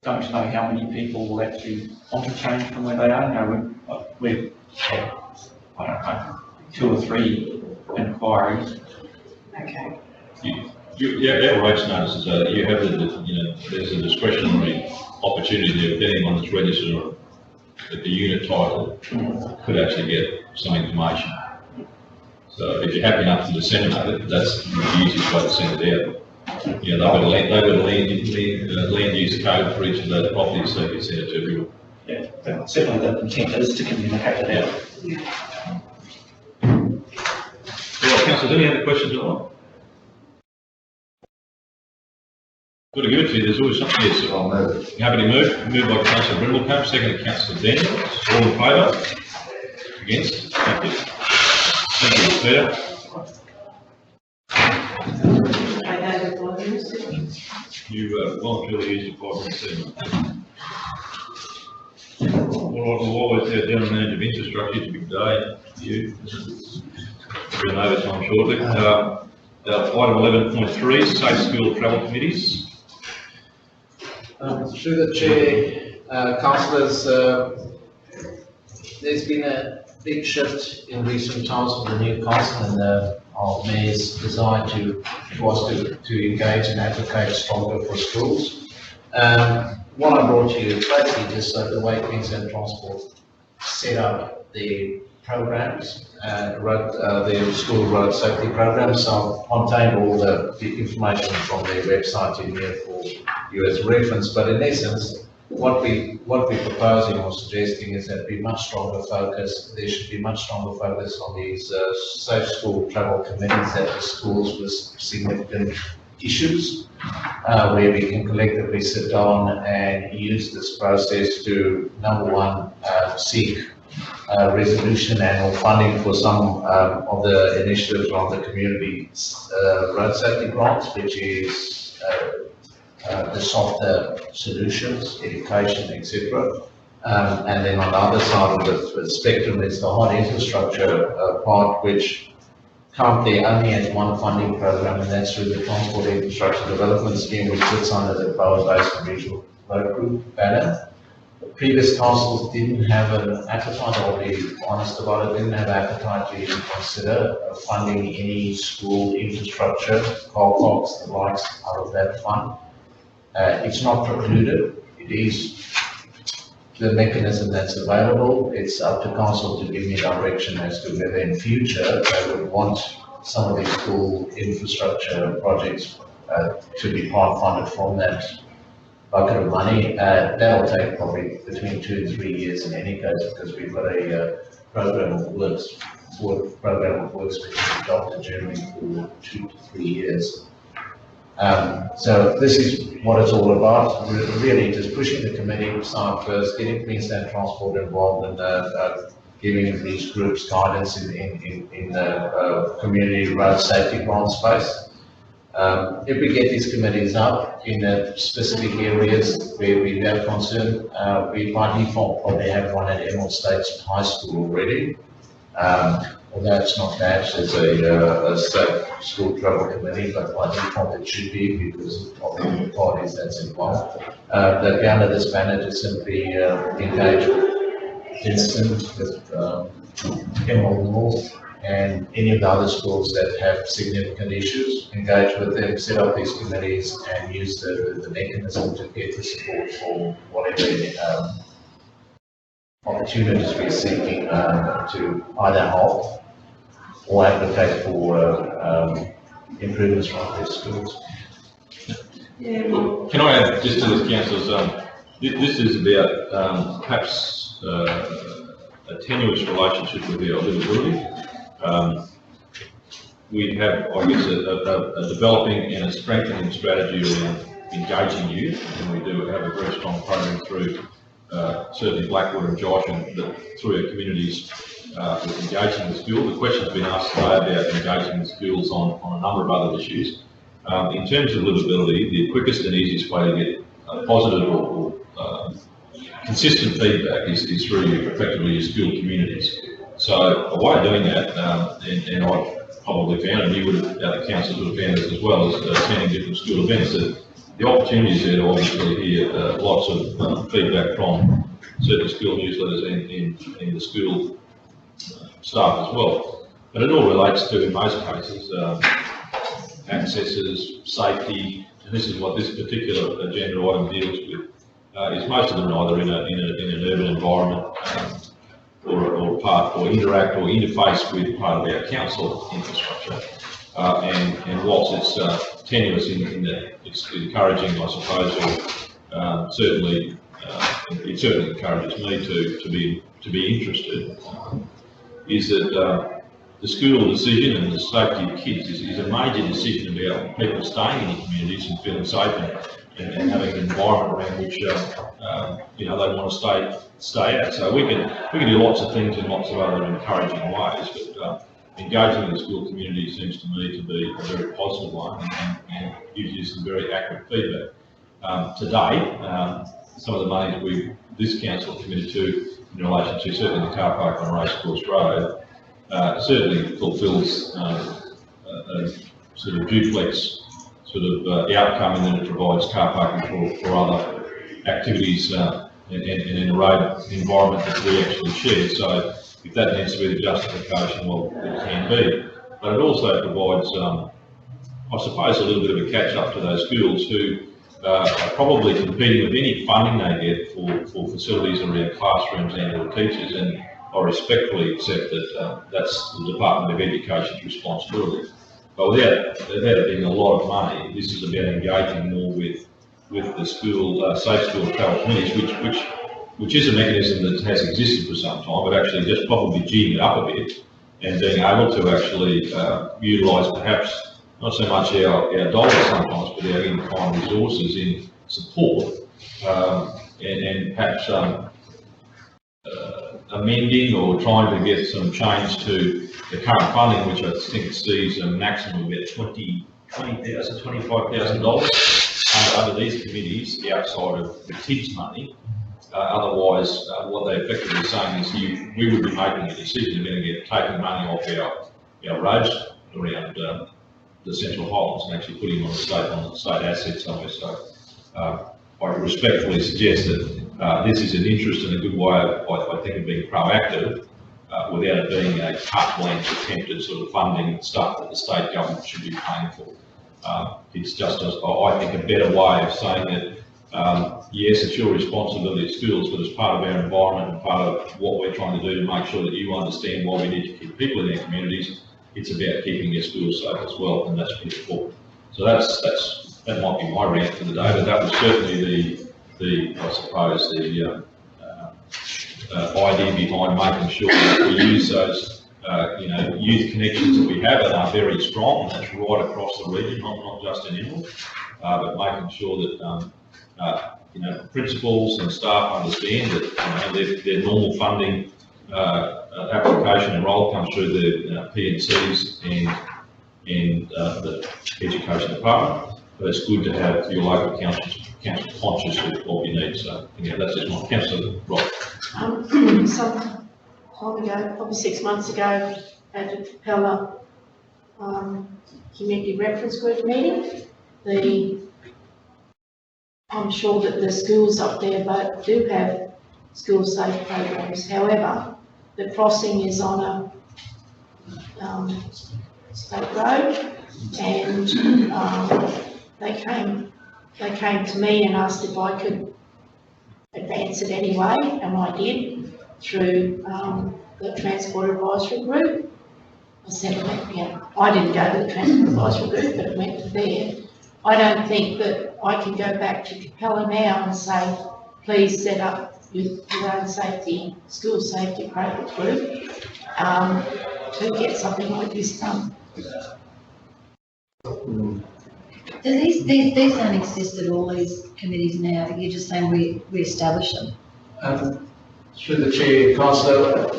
Don't know how many people will actually want to change from where they are. No, we've had, I don't know, 2 or 3 inquiries. Okay. Our rates notice is that you have there's a discretionary opportunity there with anyone that's registered at the unit title could actually get some information. So if you're happy enough to disseminate it, that's the easiest way to send it out. They've got a land use code for each of those properties, so you can send it to everyone. Yeah, but certainly the intent is to communicate it out. Well, councillors, any other questions at all? Got to give it to you, there's always something. Yes, sir. I'll move. Happy to move. Moved by councillor Brindlecombe, seconded councillor Daniels. All in favour? Against? Thank you. Thank you, Peter. You voluntarily used your 5 minutes. We'll always have general manager of infrastructure. It's a big day for you. We're in overtime shortly. Item 11.3, safe school travel committees. Through the chair, councillors, there's been a big shift in recent times with the new council and our mayor's desire was to engage and advocate stronger for schools. What I brought to you is basically just the way Queensland Transport set up the programs, the school road safety programs. So I've contained all the information from their website in here for you as reference. But in essence, what we're proposing or suggesting is that be much stronger focus. There should be much stronger focus on these safe school travel committees at the schools with significant issues, where we can collectively sit down and use this process to, number one, seek resolution and or funding for some of the initiatives on the community road safety grants, which is the softer solutions, education, etc. And then on the other side of the spectrum is the hard infrastructure part, which currently only has one funding program, and that's through the Transport Infrastructure Development Scheme, which sits under the Bowen Basin Regional Road Group banner. The previous councils didn't have an appetite, I'll be honest about it, didn't have appetite to even consider funding any school infrastructure, car parks, the likes out of that fund. It's not precluded, it is the mechanism that's available. It's up to council to give me direction as to whether in future they would want some of these school infrastructure projects to be part funded from that bucket of money. That'll take probably between 2 and 3 years in any case, because we've got a program of works between Dr. Germany for 2 to 3 years. So this is what it's all about, really just pushing the committee side first, getting Queensland Transport involved and giving these groups guidance in the community road safety grant space. If we get these committees up in the specific areas where we have concern, we by default probably have one at Emerald States High School already. Although it's not badged as a safe school travel committee, but by default it should be because of the parties that's involved. That under this banner to simply engage with Kingston, with Emerald North, and any of the other schools that have significant issues, engage with them, set up these committees and use the mechanism to get the support for whatever opportunities we're seeking to either help or advocate for improvements from their schools. Can I add just to this, councillors, this is about perhaps a tenuous relationship with our livability. We have, I guess, a developing and a strengthening strategy around engaging youth, and we do have a very strong program through certainly Blackwood and Josh and through our communities with engaging the school. The question's been asked today about engaging the schools on a number of other issues. In terms of livability, the quickest and easiest way to get positive or consistent feedback is through effectively your school communities. So a way of doing that, and I've probably found, and you would have, other councils would have found this as well, is attending different school events, that the opportunities there to obviously hear lots of feedback from certain school newsletters and the school staff as well. But it all relates to, in most cases, accesses, safety, and this is what this particular agenda item deals with, is most of them are either in an urban environment or part, or interact or interface with part of our council infrastructure. And whilst it's tenuous in that it's encouraging, I suppose, or certainly it certainly encourages me to be interested, is that the school decision and the safety of kids is a major decision about people staying in the communities and feeling safe and having an environment around which you know, they want to stay at. So we can do lots of things in lots of other encouraging ways, but engaging the school community seems to me to be a very positive one and gives you some very accurate feedback. Today, some of the money this council committed to in relation to certainly the car park on Racecourse Road certainly fulfills a sort of duplex sort of outcome, and then it provides car parking for other activities and in a road environment that we actually share. So if that needs to be the justification, well, it can be. But it also provides, I suppose, a little bit of a catch up to those schools who are probably competing with any funding they get for facilities around classrooms and or teachers, and I respectfully accept that that's the Department of Education's responsibility. But without it being a lot of money, this is about engaging more with the school, safe school travel committees, which is a mechanism that has existed for some time, but actually just probably geeing it up a bit and being able to actually utilise perhaps not so much our dollars sometimes, but our in-kind resources in support and perhaps amending or trying to get some change to the current funding, which I think sees a maximum of about $20,000, $25,000 under these committees outside of the TIPS money. Otherwise, what they're effectively saying is we would be making a decision about taking money off our roads around the Central Highlands and actually putting them on the state asset somewhere. So I respectfully suggest that this is an interest and a good way of, I think, of being proactive without it being a carte blanche attempt at sort of funding stuff that the state government should be paying for. It's just, I think, a better way of saying that, yes, it's your responsibility at schools, but as part of our environment and part of what we're trying to do to make sure that you understand why we need to keep people in our communities, it's about keeping your schools safe as well, and that's pretty important. So that might be my rant for the day, but that was certainly I suppose the idea behind making sure that we use those youth connections that we have and are very strong, and that's right across the region, not just in Inland, but making sure that principals and staff understand that their normal funding application and role comes through the PNCs and the Education Department. But it's good to have your local council conscious of what we need. So that's just my council. Right. Some time ago, probably 6 months ago, at the Capella Community Reference Group meeting, I'm sure that the schools up there do have school safe programs. However, the crossing is on a state road, and they came to me and asked if I could advance it anyway, and I did through the Transport Advisory Group. I said, I didn't go to the Transport Advisory Group, but it went to there. I don't think that I can go back to Capella now and say, please set up your own safety, school safety program group to get something like this done. These don't exist at all, these committees now, you're just saying we establish them? Through the chair, Councillor,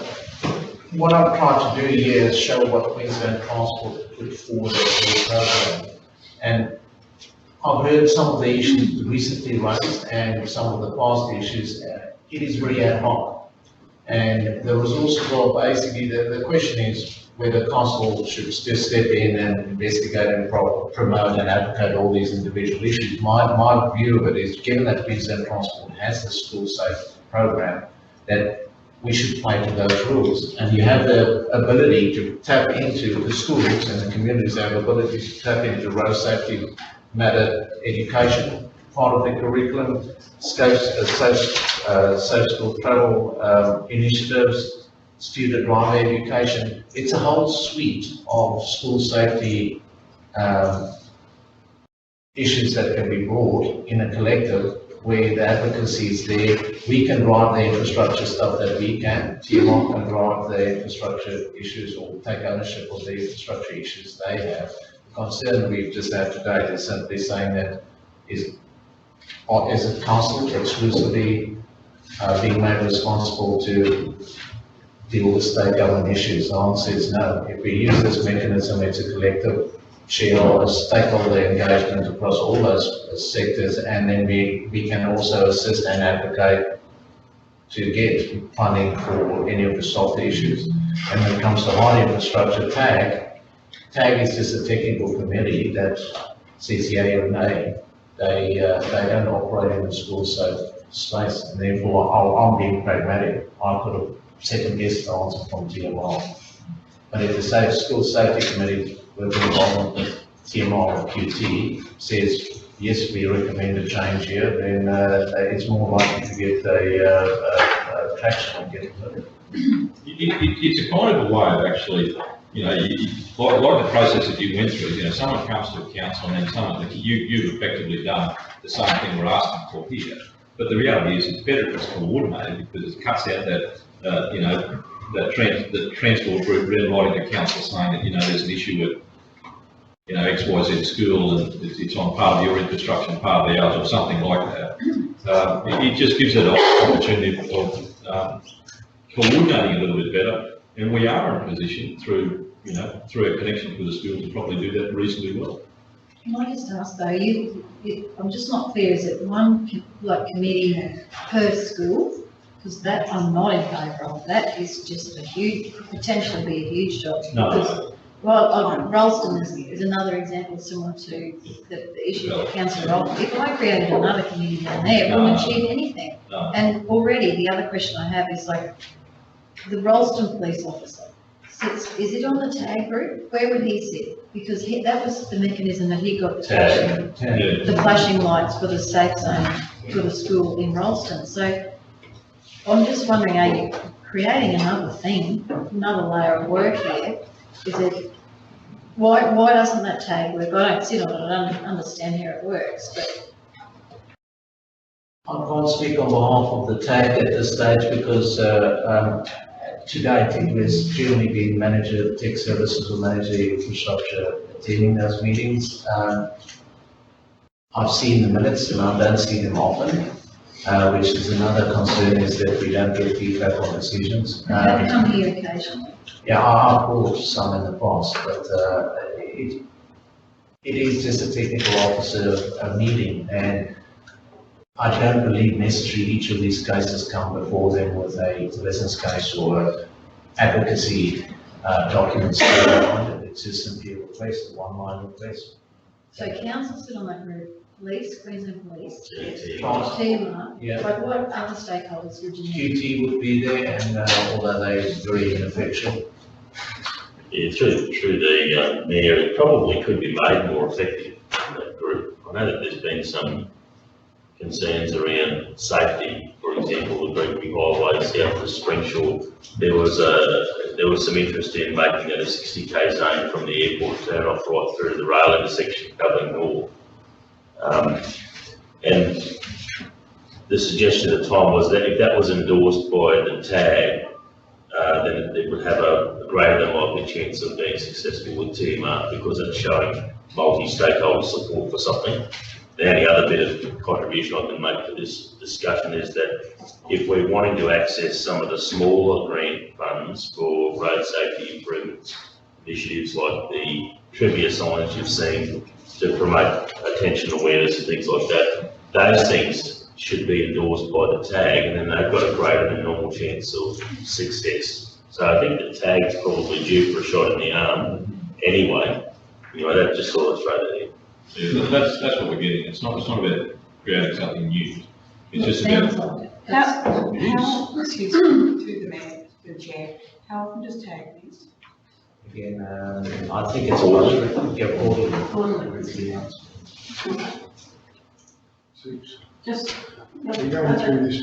what I'm trying to do here is show what Queensland Transport put forward as a program. And I've heard some of the issues recently raised and some of the past issues. It is very ad hoc. And the resources are basically, the question is whether council should just step in and investigate and promote and advocate all these individual issues. My view of it is, given that Queensland Transport has the school safe program, that we should play to those rules. And you have the ability to tap into the schools, and the communities have the ability to tap into road safety matter education, part of the curriculum, safe school travel initiatives, student driver education. It's a whole suite of school safety issues that can be brought in a collective where the advocacy is there. We can drive the infrastructure stuff that we can. TMR can drive the infrastructure issues or take ownership of the infrastructure issues they have. The concern we've just had today is simply saying that is a council exclusively being made responsible to deal with state government issues? The answer is no. If we use this mechanism, it's a collective shareholder, stakeholder engagement across all those sectors, and then we can also assist and advocate to get funding for any of the soft issues. And when it comes to hard infrastructure, TAG is just a technical committee that says yea or nay. They don't operate in the school safe space, and therefore I'm being pragmatic. I could have second-guessed the answer from TMR. But if the school safety committee with involvement with TMR or QT says, yes, we recommend a change here, then it's more likely to get a traction and get it. It's a kind of a way of actually, like the process that you went through, someone comes to a council and then you've effectively done the same thing we're asking for here. But the reality is it's better if it's coordinated because it cuts out that, the transport group then writing to council saying that, there's an issue with, XYZ school and it's on part of your infrastructure and part of the ours or something like that. It just gives it an opportunity of coordinating a little bit better. And we are in a position through our connections with the schools to probably do that reasonably well. Can I just ask though, I'm just not clear, is it one committee per school? Because that I'm not in favour of. That is just potentially be a huge job. No. Well, Ralston is another example similar to the issue that Councillor Ralston. If I created another committee down there, it wouldn't achieve anything. No. And already the other question I have is the Ralston police officer is it on the TAG group? Where would he sit? Because that was the mechanism that he got the flashing lights for the safe zone for the school in Ralston. So I'm just wondering, are you creating another thing, another layer of work here? Why doesn't that TAG work? I don't sit on it, I don't understand how it works, but. I can't speak on behalf of the TAG at this stage because to date it has generally been manager tech services or manager infrastructure attending those meetings. I've seen the minutes and I don't see them often, which is another concern is that we don't get feedback on decisions. They come here occasionally. Yeah, I've called some in the past, but it is just a technical officer meeting, and I don't believe necessarily each of these cases come before them with a business case or advocacy documents. It's just simply a request, a one-line request. So council sit on that group, police, Queensland Police, Transport. TMR, Yeah. but what other stakeholders would you need? QT would be there, and although they're very ineffectual. Yeah, through the mayor, it probably could be made more effective in that group. I know that there's been some concerns around safety. For example, the Gregory Highway south of Springshaw, there was some interest in making it a 60k zone from the airport turn off right through the rail intersection covering north. And the suggestion at the time was that if that was endorsed by the TAG, then it would have a greater than likely chance of being successful with TMR because it's showing multi-stakeholder support for something. The only other bit of contribution I can make to this discussion is that if we're wanting to access some of the smaller grant funds for road safety improvements, initiatives like the trivia signs you've seen to promote attention, awareness and things like that. Those things should be endorsed by the tag, and then they've got a greater than normal chance of success. So I think the tag's probably due for a shot in the arm anyway. Anyway, that just sort of throw that in. Yeah, that's what we're getting. It's not about creating something new. It's just Sounds about, like it. How, excuse me, to the mayor, to the chair, how often does tag these? Again, I think it's all, yeah, Just. We're going through this.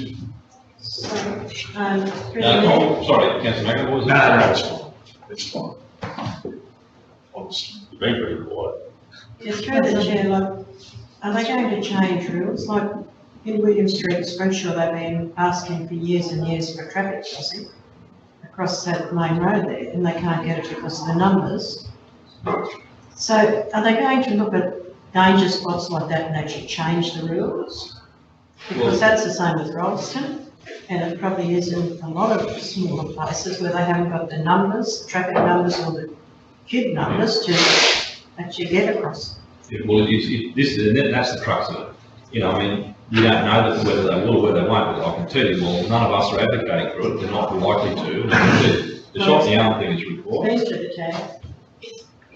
Through the no, mayor. oh, sorry, Councillor Macker, what was it? No, it's fine. Honestly. You're being pretty quiet. Just through the chair, like, are they going to change rules? Like in William Street, Spreadshaw, they've been asking for years and years for a traffic crossing across that main road there, and they can't get it because of the numbers. So are they going to look at danger spots like that and actually change the rules? Because that's the same with Rolleston, and it probably is in a lot of smaller places where they haven't got the numbers, traffic numbers or the cube numbers to actually get across. Yeah, well, that's the crux of it. You know, I mean, you don't know that whether they will or whether they won't, but I can tell you, well, none of us are advocating for it, they're not likely to. The shot in the arm thing is required. Please to the tag.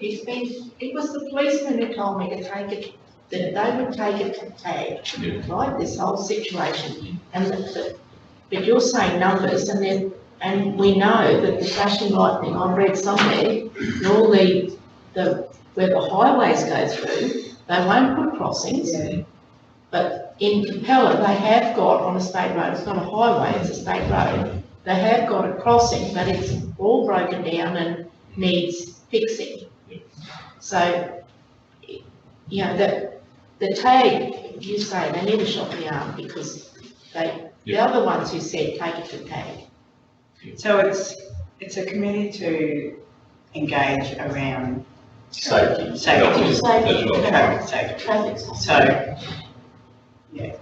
It was the policeman who told me to take it, that they would take it to tag, Yeah. right, this whole situation. And but you're saying numbers, and then, and we know that the flashing light thing, I've read somewhere, and all where the highways go through, they won't put crossings. But in Capella, they have got, on a state road, it's not a highway, it's a state road, they have got a crossing, but it's all broken down and needs fixing. So, you know, the tag, you say they need a shot in the arm because the other ones who said take it to tag. So it's a committee to engage around Safety. safety. That's right. Traffic safety. Traffic. So, yeah,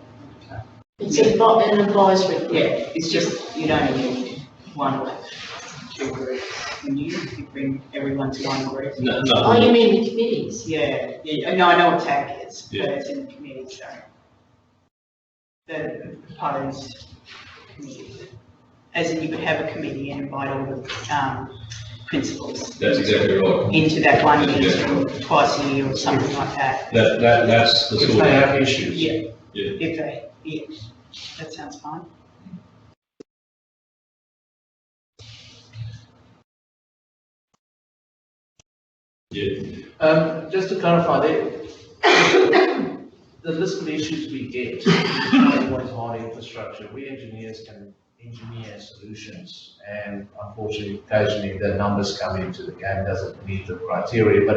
It's an advisory. yeah, it's just, you don't need one or two groups. When you bring everyone to one group. No, Oh, you mean the committees? Yeah, no, I know what TAC is, but Yeah. it's in the committee, so. The proposed committee, as in you could have a committee and invite all the, principals That's exactly right. into that one Yeah. meeting, or twice a year or something like that. That's the If sort they of, have issues. Yeah, yeah. if they, yeah, that sounds fine. Yeah, Just to clarify, the list of issues we get, everyone's hard infrastructure, we engineers can engineer solutions, and unfortunately, occasionally the numbers come into the game, doesn't meet the criteria, but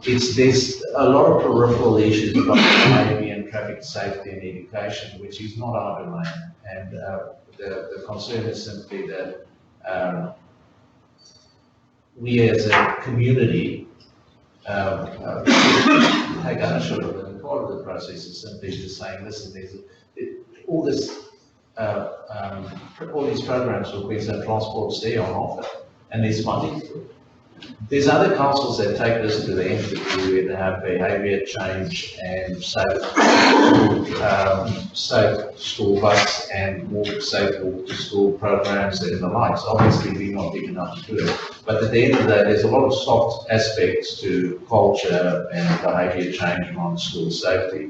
there's a lot of peripheral issues like maybe and traffic safety and education, which is not our domain, and the concern is simply that we as a community take ownership of it, and part of the process is simply just saying, listen, there's all these programs for Queensland Transport stay on offer, and there's funding for it. There's other councils that take this to the nth degree, where they have behaviour change and safe school bus and safe walk to school programs and the likes. Obviously, we're not big enough to do it. But at the end of the day, there's a lot of soft aspects to culture and behaviour change around school safety,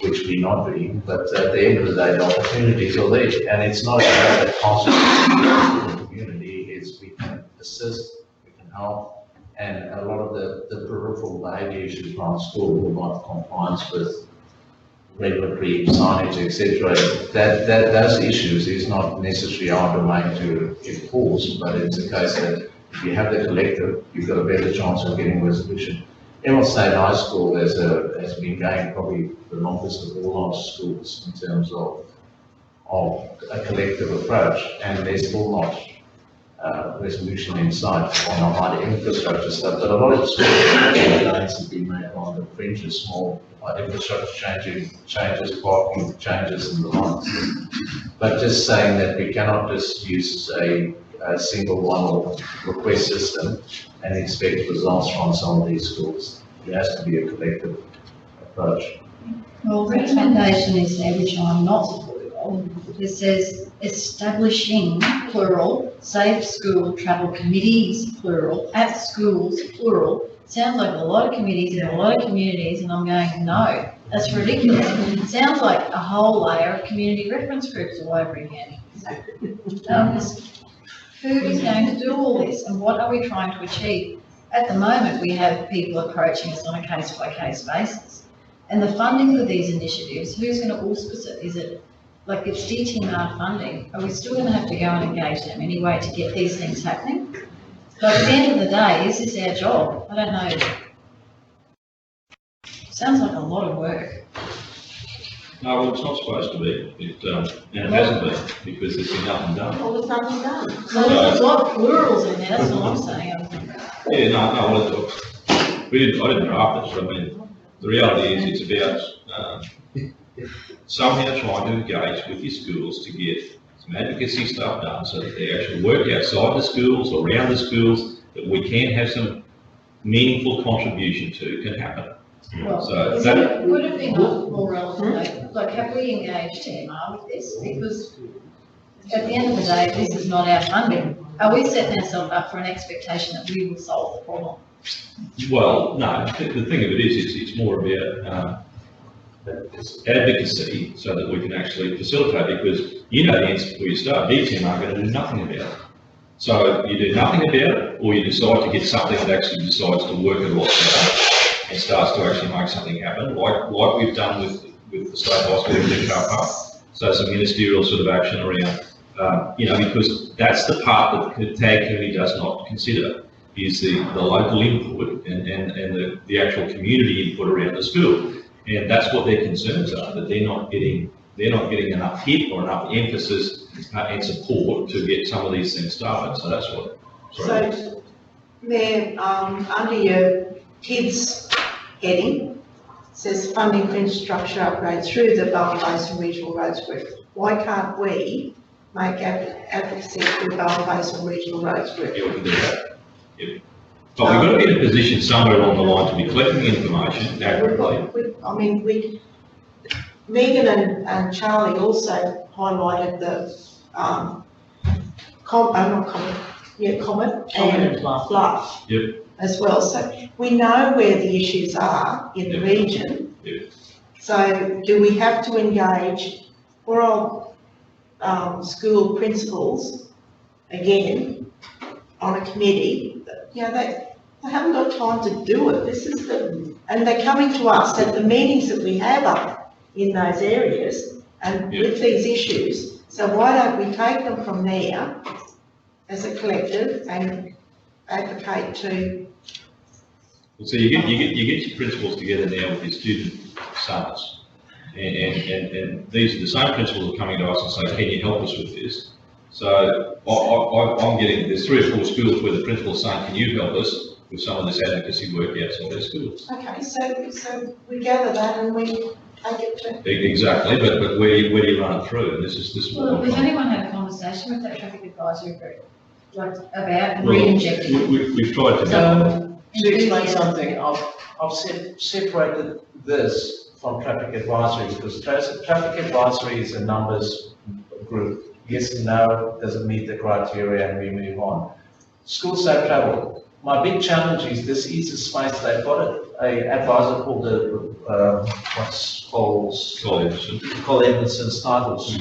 which we're not doing. But at the end of the day, the opportunities are there. And it's not about that concept in the community, it's we can assist, we can help. And a lot of the peripheral behaviour issues around school, like compliance with regulatory signage, etc. Those issues is not necessarily our domain to enforce, but it's a case that if you have the collective, you've got a better chance of getting resolution. Emerald State High School has been going probably the longest of all our schools in terms of a collective approach, and there's still not resolution in sight on a hard infrastructure stuff, but a lot of gains have been made on the fringes, small infrastructure changes, parking changes and the likes. But just saying that we cannot just use a single one-off request system and expect results from some of these schools. It has to be a collective approach. Well, recommendation is there, which I'm not supportive of. It says establishing, plural, safe school travel committees, plural, at schools, plural. Sounds like a lot of committees in a lot of communities, and I'm going, no, that's ridiculous. It sounds like a whole layer of community reference groups all over again. Who is going to do all this, and what are we trying to achieve? At the moment, we have people approaching us on a case-by-case basis. And the funding for these initiatives, who's going to auspice it? Is it, like, it's DTMR funding, are we still going to have to go and engage them anyway to get these things happening? But at the end of the day, is this our job? I don't know. Sounds like a lot of work. No, well, it's not supposed to be, and it hasn't been, because there's been nothing done. All the nothing done. So there's a lot of plurals in there, that's all I'm saying. Yeah, no, well, I didn't draft it, but I mean, the reality is it's about, somehow trying to engage with your schools to get some advocacy stuff done, so that the actual work outside the schools, or around the schools, that we can have some meaningful contribution to, can happen. Well, So is that, it, would it be more relevant, like, have we engaged TMR with this? Because at the end of the day, this is not our funding. Are we setting ourselves up for an expectation that we will solve the problem? well, no, the thing of it is, it's more about, advocacy, so that we can actually facilitate, because you know the answer before you start, DTM are going to do nothing about it. So you do nothing about it, or you decide to get something that actually decides to work at all, and starts to actually make something happen, like we've done with the state hospital in the car park. So some ministerial sort of action around, because that's the part that the TAG committee does not consider, is the local input and the actual community input around the school. And that's what their concerns are, that they're not getting enough hit or enough emphasis and support to get some of these things started. So that's what. Sorry. So, Mayor, under your kids heading, says funding for infrastructure upgrades through the Bowen Basin Regional Roads Group. Why can't we make advocacy through the Bowen Basin Regional Roads Group? Yeah, we can do that. Yeah. But we've got to be in a position somewhere along the line to be collecting information accurately. Megan and Charlie also highlighted the, Comet and Bluff. Yep. As well, so we know where the issues are in the region. Yep. So do we have to engage poor old school principals again on a committee? They haven't got time to do it. This is and they're coming to us at the meetings that we have up in those areas and with these issues. So why don't we take them from there as a collective and advocate to? So you get your principals together now with your student sons, and these are the same principals are coming to us and say, can you help us with this? So I'm getting, there's 3 or 4 schools where the principal's saying, can you help us with some of this advocacy work outside their schools? Okay, so we gather that and we take it to. Exactly, but where do you run it through? And this is what. Well, has anyone had a conversation with that traffic advisory group, like, about re-injecting? We've tried to. To explain something, I've separated this from traffic advisory, because traffic advisory is a numbers group. Yes and no, doesn't meet the criteria, and we move on. School safe travel. My big challenge is this is a space they've got a advisor called Col Edmondson's titles.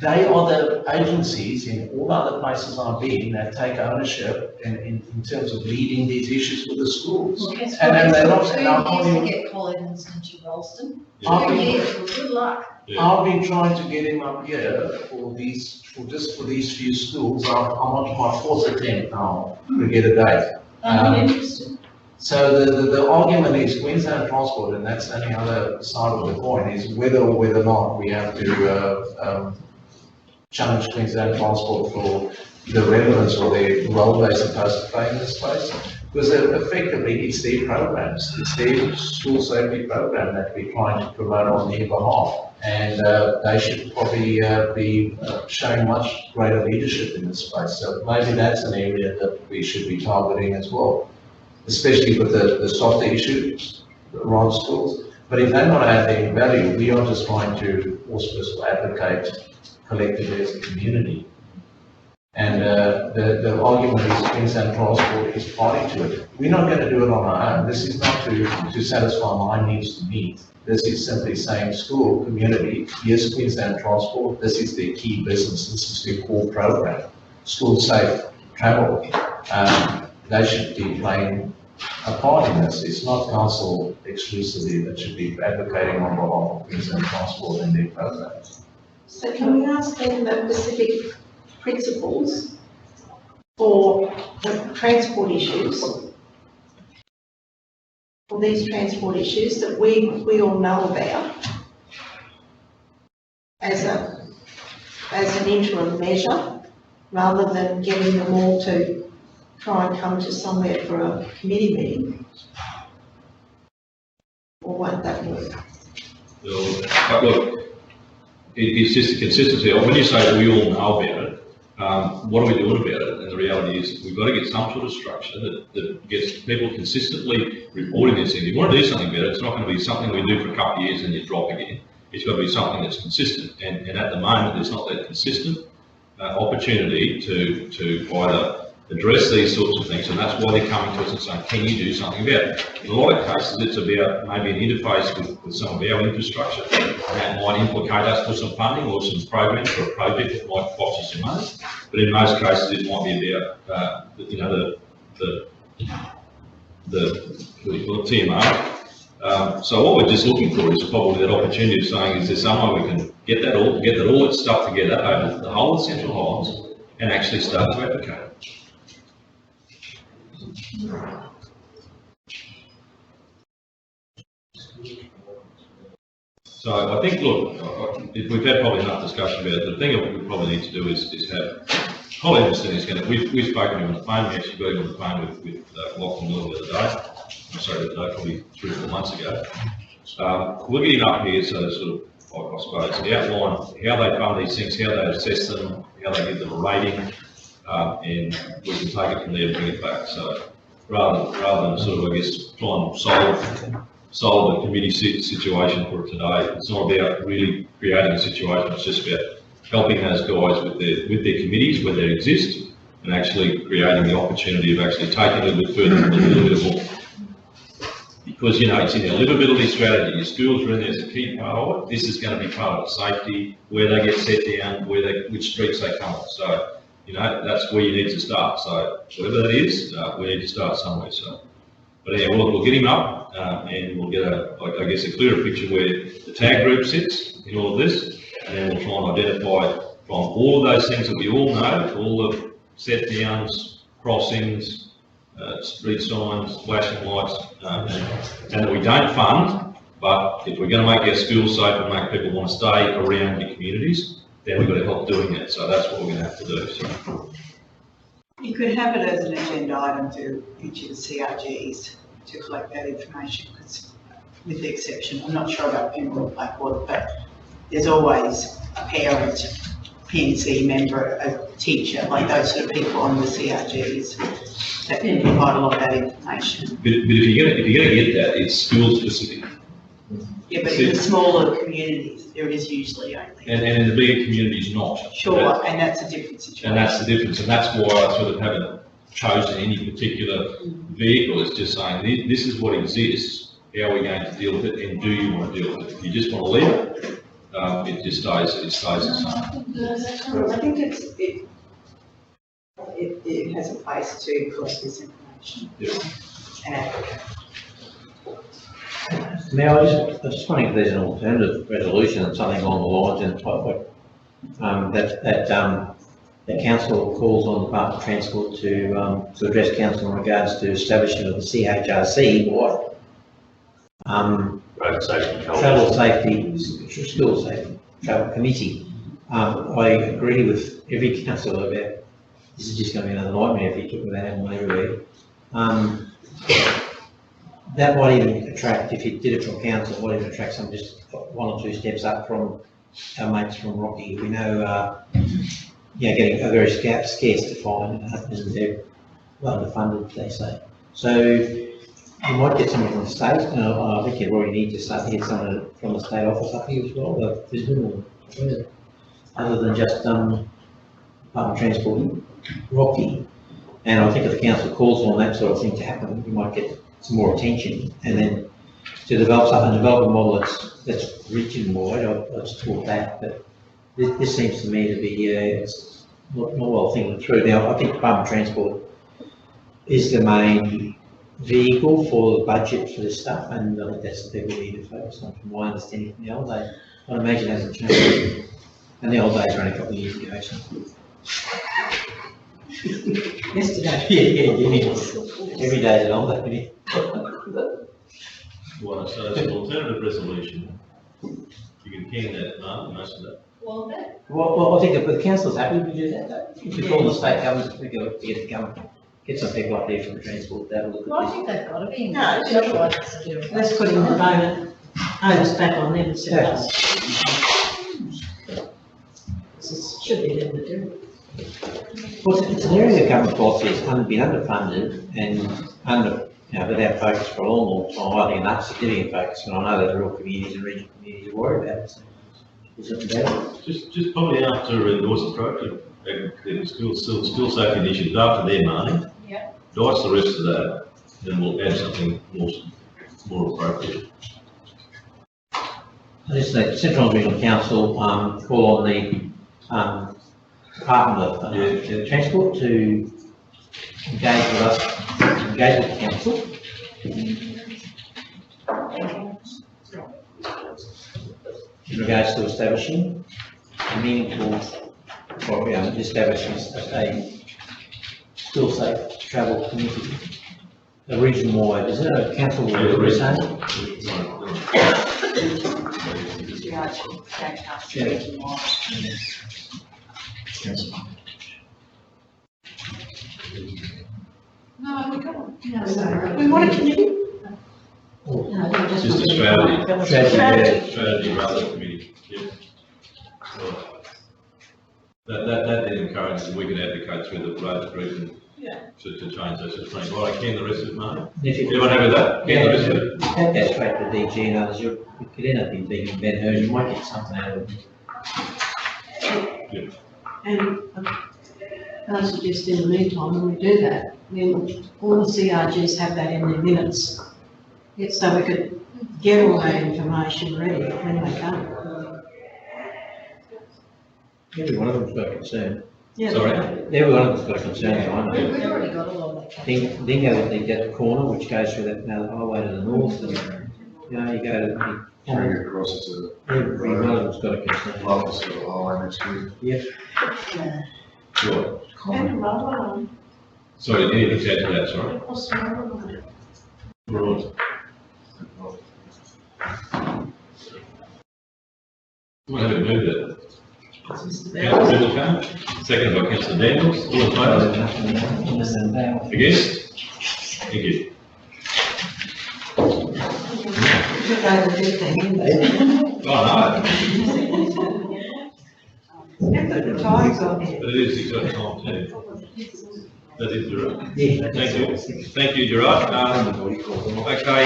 They are the agencies in all other places I've been that take ownership in terms of leading these issues with the schools. Well, guess And what? then they're It's not. got 2 years to get Col Edmonson to Ralston. Yeah. 2 years, well, good luck. I've been trying to get him up here for these few schools. I'm on my 4th attempt now to get a date. I'm not interested. So the argument is Queensland Transport, and that's the other side of the coin, is whether or not we have to challenge Queensland Transport for the relevance or the role they're supposed to play in this space. Because effectively it's their programs, it's their school safety program that we're trying to promote on their behalf. And they should probably be showing much greater leadership in this space. So maybe that's an area that we should be targeting as well, especially with the softer issue Ron schools. But if they're not adding value, we are just trying to also advocate collectively as a community. And the argument is Queensland Transport is party to it. We're not going to do it on our own. This is not to satisfy my needs to meet. This is simply saying school, community, yes, Queensland Transport, this is their key business, this is their core program. School safe travel, they should be playing a part in this. It's not council exclusively that should be advocating on behalf of Queensland Transport and their programs. So can we ask them the specific principles for the transport issues? For these transport issues that we all know about as an interim measure, rather than getting them all to try and come to somewhere for a committee meeting? Or won't that work? But look, it's just a consistency. When you say we all know about it, what are we doing about it? And the reality is we've got to get some sort of structure that gets people consistently reporting this thing. If you want to do something about it, it's not going to be something we do for a couple of years and you drop again. It's got to be something that's consistent. And at the moment, there's not that consistent opportunity to either address these sorts of things, and that's why they're coming to us and saying, can you do something about it? In a lot of cases, it's about maybe an interface with some of our infrastructure that might implicate us for some funding or some programs or a project that might cost us some money. But in most cases, it might be about, TMR. So what we're just looking for is probably that opportunity of saying, is there some way we can get that all stuff together over the whole of Central Highlands and actually start to advocate it? So I think, look, we've had probably enough discussion about it. The thing that we probably need to do is have, Colin Anderson is going to, we've spoken to him on the phone. We actually got him on the phone with Lachlan Little the other day. I'm sorry, the other day, probably 3 or 4 months ago. We'll get him up here so that sort of, I suppose, outline how they fund these things, how they assess them, how they give them a rating, and we can take it from there and bring it back. So rather than sort of, I guess, try and solve the committee situation for today, it's not about really creating a situation. It's just about helping those guys with their committees where they exist, and actually creating the opportunity of actually taking a little bit further and a little bit more. Because, it's in their livability strategy. Your schools are in there as a key part of it. This is going to be part of the safety, where they get set down, which streets they come on. So, that's where you need to start. So whatever that is, we need to start somewhere. So, but yeah, we'll get him up and we'll get a clearer picture where the tag group sits in all of this, and then we'll try and identify from all of those things that we all know, all the set downs, crossings, street signs, flashing lights, and that we don't fund, but if we're going to make our schools safe and make people want to stay around the communities, then we've got to help doing that. So that's what we're going to have to do. So. You could have it as an agenda item to each of the CRGs to collect that information, because with the exception, I'm not sure about Pembroke Blackwater, but there's always a parent, PNC member, a teacher, like those sort of people on the CRGs that can provide a lot of that information. But if you're going to get that, it's school specific. Yeah, but in the smaller communities, there is usually only. And in the bigger communities, not. Sure, and that's a different situation. And that's the difference, and that's why I sort of haven't chosen any particular vehicle. It's just saying, this is what exists, how are we going to deal with it, and do you want to deal with it? If you just want to leave it, it just stays the same. I think it has a place to collect this information. Yeah. And advocate. Now, I just wondering if there's an alternative resolution and something along the lines in that council calls on the Department of Transport to address council in regards to establishment of the CHRC board. Road safety. Travel safety, school safety, travel committee. I agree with every councillor about this is just going to be another nightmare if you took that animal everywhere. That might even attract, if you did it from council, might even attract some just 1 or 2 steps up from our mates from Rocky. We know, getting a very scarce to find, and they're well underfunded, they say. So You might get someone from the state, I think you already need to start to get someone from the state office up here as well, but there's no, other than just, Department of Transport, Rocky. And I think if the council calls on that sort of thing to happen, you might get some more attention, and then to develop a model that's regional wide, I'll just talk that, but this seems to me to be, it's not well thinking through. Now, I think Department of Transport is the main vehicle for the budget for this stuff, and I think that's the people we need to focus on, from my understanding from the old days. I imagine it hasn't changed, and the old days were only a couple of years ago, so. Yesterday. Yeah. Every day is an old day. Well, so it's an alternative resolution. You can can that, Mark, most of that. Well, I think if the council's happy to do that, though. If we call the state government, we go to get the government, get some people up there from the transport, to have a look Well, I at think they've got to be. No, it's not Otherwise it's a deal. Let's put in the onus back on them instead of us. This should be them to do it. this. Well, it's an area of government policy that's been underfunded and without focus for a long time. I think enough significant focus, and I know that rural communities and regional communities are worried about it. So there's something about it. Just probably after endorsing project, school safety initiatives, after their money. Yeah. Dice the rest of that, then we'll add something more appropriate. This is the Central Regional Council, call on the, Department of Transport to engage with us, engage with the council. In regards to establishing a meaningful, or establishing a school safe travel committee, a region-wide, is it a council No, we can't. We want a committee. Just a strategy rather than committee, yeah. So, that then encourages, we can advocate through the road group and to change those sort of things. Right, can the rest of it, Mark? Everyone happy with that? Can the rest of it? Take that straight to DG and others, you could end up being Ben Hurd, you might get something out of it. And I suggest in the meantime, when we do that, then all the CRGs have that in their minutes. So we could get all that information ready when they come. Every one of them's got a concern. Yeah. Sorry? Every one of them's got a concern, I know. We've already got a lot of that. Dingo, they get the corner, which goes through that highway to the north, and, you go to Bring it across to every one of them's got a concern. Lotus or the highway next week. Yep. Sure. And rubber. Sorry, anything to add to that, sorry? What's the rubber? Right. We'll have it moved it. Councillor Middleton, seconded by Councillor Daniels, all in favour? Against? Thank you. Oh, no, but it is exciting time too. That is Gerard. Thank you, Gerard. Okay,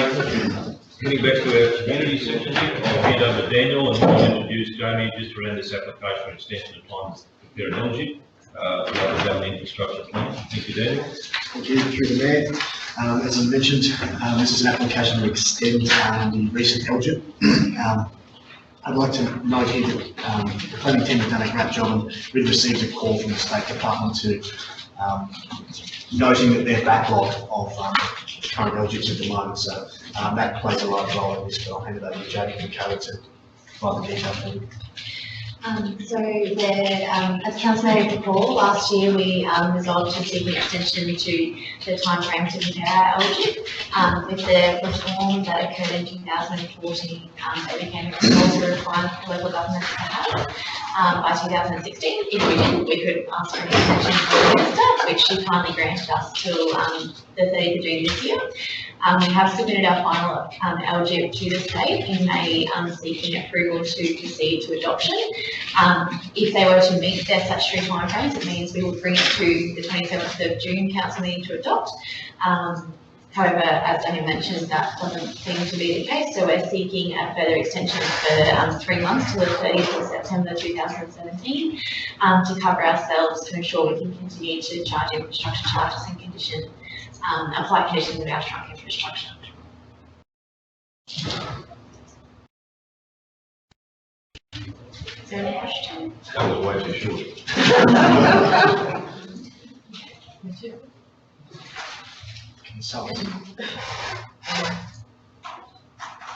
getting back to our community section here, I'll hand over to Daniel and I'll introduce Jamie just around this application for extension of time to prepare an elegy, local government infrastructure plan. Thank you, Daniel. Thank you, through the Mayor. As I mentioned, this is an application to extend the recent LGIP. I'd like to note here that the planning team have done a great job, and we've received a call from the State Department to noting that their backlog of current LGIPs at the moment, so that plays a large role in this, but I'll hand it over to Jodie and Carrie to provide the details for you. As Councillor may recall, last year we resolved to seek an extension to the timeframe to prepare our LGIP. With the reform that occurred in 2014, it became a compulsory requirement for local governments to have by 2016. If we didn't, we could ask for an extension for the minister, which she kindly granted us till the 30th of June this year. We have submitted our final LGIP to the state in May, seeking approval to proceed to adoption. If they were to meet their statutory timeframes, it means we will bring it to the 27th of June council meeting to adopt. However, as Daniel mentioned, that doesn't seem to be the case, so we're seeking a further extension for 3 months to the 30th of September 2017 to cover ourselves to ensure we can continue to charge infrastructure charges and apply conditions of our trunk infrastructure. Is there any question? That was way too short.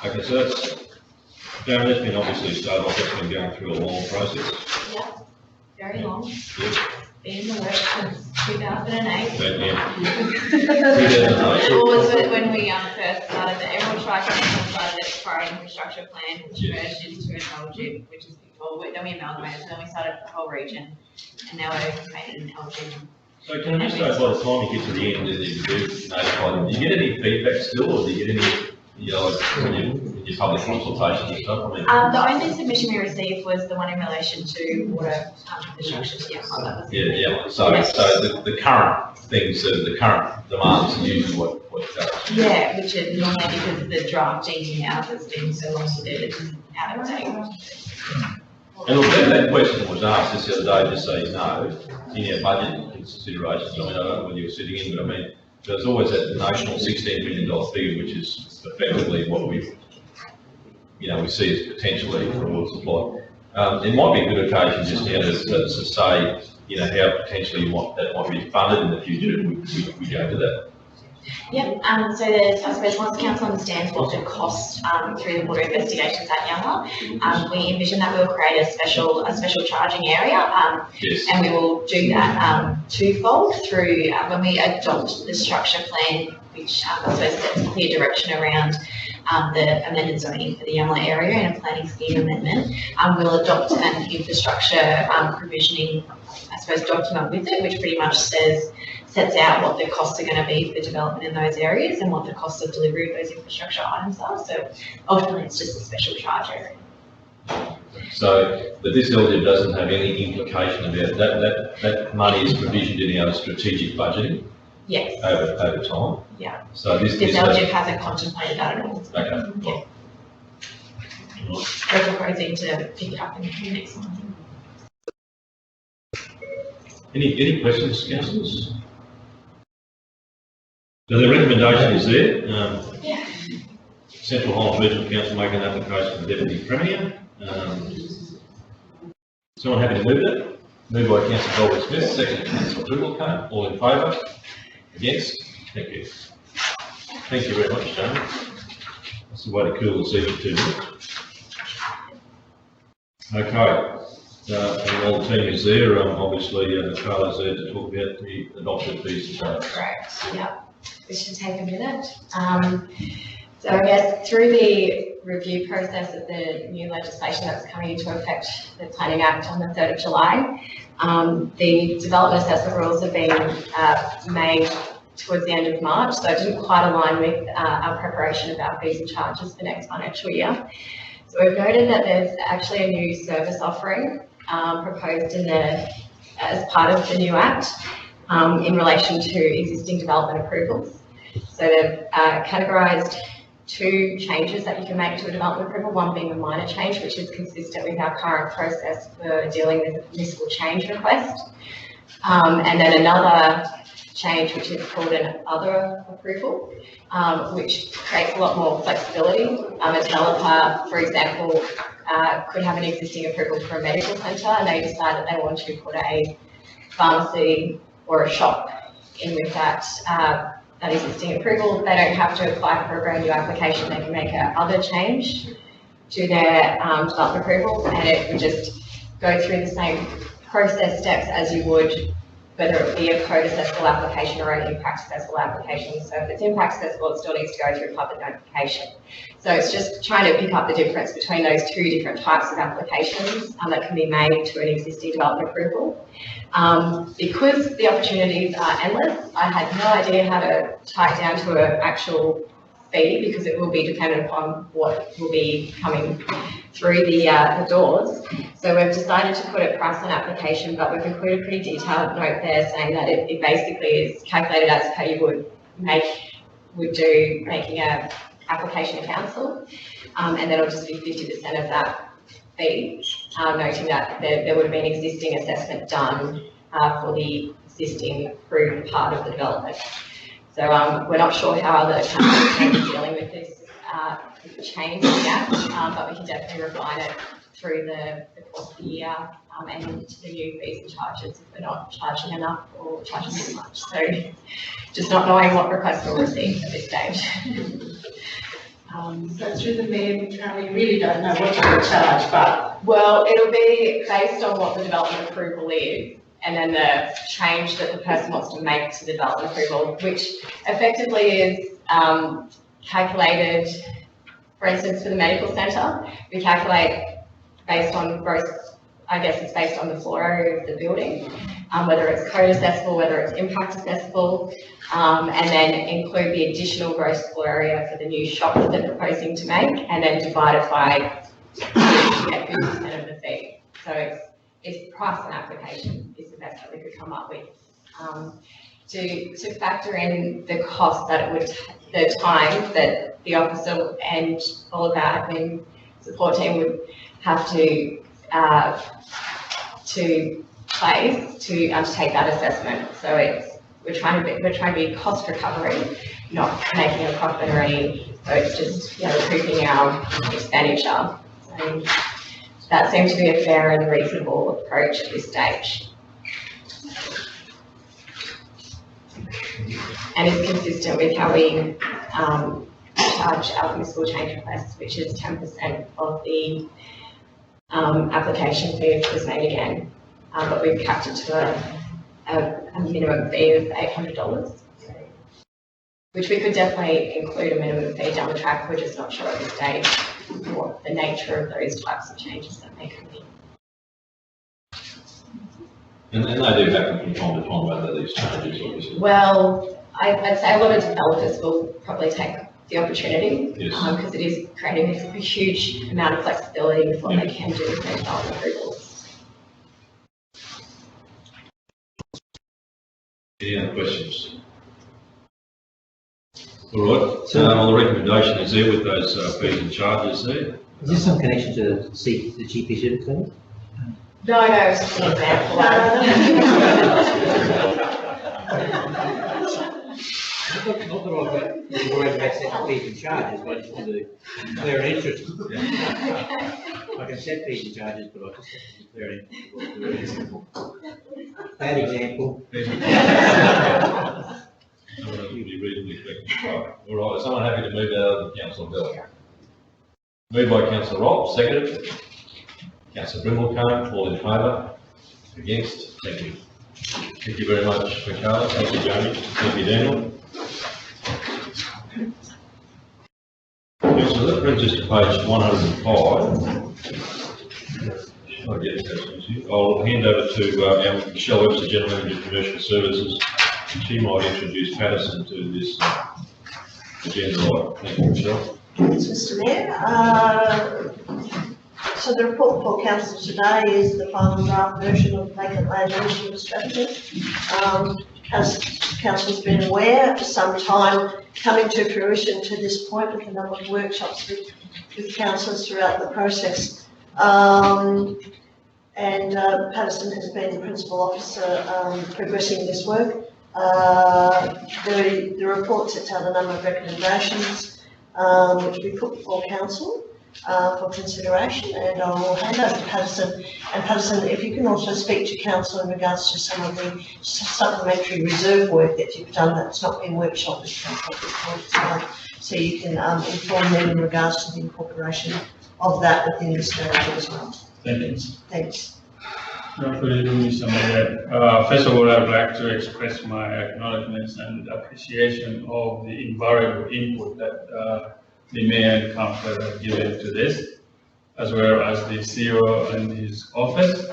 Okay, so Darren, that's been obviously started off, that's been going through a long process. Yeah, very long. Yep. Been in the works since 2008. But, yeah. Well, was it when we first started, the Emerald Tri-Council started its priority infrastructure plan, which merged into an LG, which is well, then we amalgamated, so then we started the whole region, and now we've made it an LG. So can I just say, by the time you get to the end and you do notify them, do you get any feedback still, or do you get any, when your public consultations and stuff? I mean, the only submission we received was the one in relation to water infrastructure. yeah. So the current things, the current demands are usually what goes. Yeah, which is normally because the draft changing out has been so long that it's out of date. And look, that question was asked just the other day, just so you know, in our budget considerations. I mean, I don't know whether you're sitting in, but I mean, there's always that notional $16 million figure, which is effectively what we see as potentially for water supply. It might be a good occasion just now to say, how potentially that might be funded in the future if we go to that. Yep, so there's, I suppose, once council understands what the cost through the water investigations at Yamba, we envision that we'll create a special charging area, yes. And we will do that twofold through when we adopt the structure plan, which I suppose sets a clear direction around the amended zoning for the Yamba area and a planning scheme amendment. We'll adopt an infrastructure provisioning, I suppose, document with it, which pretty much sets out what the costs are going to be for development in those areas and what the cost of delivery of those infrastructure items are. So ultimately, it's just a special charge area. So, but this LGIP doesn't have any implication about that money is provisioned in our strategic budgeting. Yes. Over time. Yeah. So this LGIP hasn't contemplated that at all. Okay. Yeah. We're proposing to pick it up in the next month. Any questions, councillors? So the recommendation is there. Central Highlands Regional Council make an application for Deputy Premier. Someone happy to move that? Moved by Councillor Goldberg-Smith, second Councillor Toogoolkane. All in favour? Against? Thank you. Thank you very much, Jamie. That's the way to cool this evening 2 minutes. Okay. And all the team is there. Obviously, Carla's there to talk about the adoption fees and charges. Correct. Yeah. We should take a minute. So I guess through the review process of the new legislation that's coming into effect, the Planning Act on the 3rd of July, the development assessment rules have been made towards the end of March, so it didn't quite align with our preparation of our fees and charges for next financial year. So we've noted that there's actually a new service offering proposed as part of the new Act in relation to existing development approvals. So they've categorised 2 changes that you can make to a development approval, one being a minor change, which is consistent with our current process for dealing with a municipal change request, and then another change which is called an other approval, which creates a lot more flexibility. A developer, for example, could have an existing approval for a medical centre and they decide that they want to put a pharmacy or a shop in with that existing approval. They don't have to apply for a brand new application. They can make another change to their development approval, and it would just go through the same process steps as you would whether it be a code accessible application or an impact accessible application. So if it's impact accessible, it still needs to go through public notification. So it's just trying to pick up the difference between those 2 different types of applications that can be made to an existing development approval. Because the opportunities are endless, I had no idea how to tie it down to an actual fee, because it will be dependent upon what will be coming through the doors. So we've decided to put a price on application, but we've included a pretty detailed note there saying that it basically is calculated as per you would make would do making a application to council, and then it'll just be 50% of that fee, noting that there would have been existing assessment done for the existing approved part of the development. So we're not sure how other councils are dealing with this change in that, but we can definitely refine it through the course of the year and into the new fees and charges if we're not charging enough or charging too much. So just not knowing what requests we'll receive at this stage. So through the mayor, we really don't know what to charge, but. Well, it'll be based on what the development approval is, and then the change that the person wants to make to the development approval, which effectively is calculated, for instance, for the medical centre, we calculate based on gross, I guess it's based on the floor area of the building, whether it's code accessible, whether it's impact accessible, and then include the additional gross floor area for the new shop that they're proposing to make, and then divide it by 50% of the fee. So it's price and application is the best that we could come up with. To factor in the cost that it would, the time that the officer and all of our admin support team would have to place to undertake that assessment. So we're trying to be cost recovery, not making a profit or any. So it's just recouping our expenditure. So that seems to be a fair and reasonable approach at this stage. And is consistent with how we charge our municipal change requests, which is 10% of the application fee if it was made again. But we've capped it to a minimum fee of $800, which we could definitely include a minimum fee down the track. We're just not sure at this stage what the nature of those types of changes that may come in. And they do happen from time to time, whether these changes, obviously. Well, I'd say a lot of developers will probably take the opportunity because it is creating this huge amount of flexibility with what they can do with their development approvals. Any other questions? All right, so the recommendation is there with those fees and charges there. Is this some connection to the GP Super Clinic? No, it's just an example. Not that I've got worried about set fees and charges, but I just want to declare an interest. I can set fees and charges, but I just have to declare an interest. Bad example. Be reasonably quick. All right, is someone happy to move that out of the council bill? Moved by Councillor Robb, seconded. Councillor Brimblecombe, all in favour? Against? Thank you. Thank you very much, Michaela. Thank you, Jamie. Thank you, Daniel. So that brings us to page 105. I'll hand over to Michelle Webster, General Manager of Commercial Services. She might introduce Patterson to this agenda item. Thank you, Michelle. Thanks, Mr. Mayor. So the report for council today is the final draft version of vacant land management strategy. As council's been aware, for some time coming to fruition to this point with a number of workshops with councillors throughout the process. Patterson has been the principal officer progressing this work. The report sets out a number of recommendations which we put before council for consideration, and I will hand over to Patterson. And Patterson, if you can also speak to council in regards to some of the supplementary reserve work that you've done that's not been workshopped with council at this point in time, so you can inform them in regards to the incorporation of that within the strategy as well. Thank you. Thanks. Good evening, Mr. Mayor. First of all, I'd like to express my acknowledgements and appreciation of the invariable input that the Mayor and Council have given to this, as well as the CEO and his office,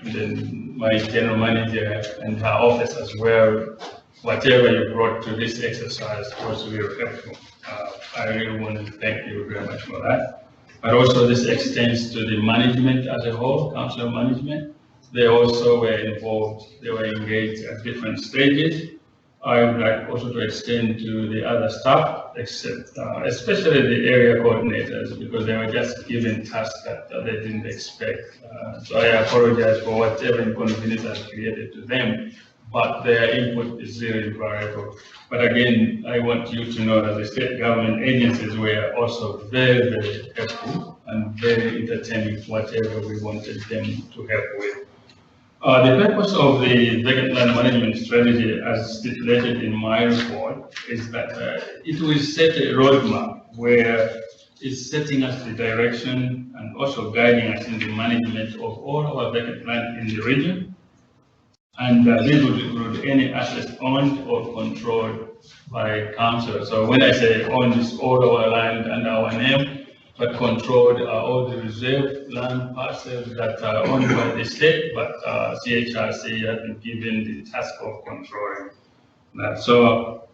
then my General Manager and her office as well. Whatever you brought to this exercise was very helpful. I really want to thank you very much for that. But also this extends to the management as a whole, council management. They also were involved, they were engaged at different stages. I would like also to extend to the other staff, except, especially the area coordinators, because they were just given tasks that they didn't expect. So I apologize for whatever inconvenience has created to them, but their input is really invaluable. But again, I want you to know that the state government agencies were also very, very helpful and very entertaining whatever we wanted them to help with. The purpose of the vacant land management strategy, as stipulated in my report, is that it will set a roadmap where it's setting us the direction and also guiding us in the management of all our vacant land in the region. And this would include any assets owned or controlled by council. So when I say owned, it's all our land under our name, but controlled are all the reserve land parcels that are owned by the state, but CHRC has been given the task of controlling that. So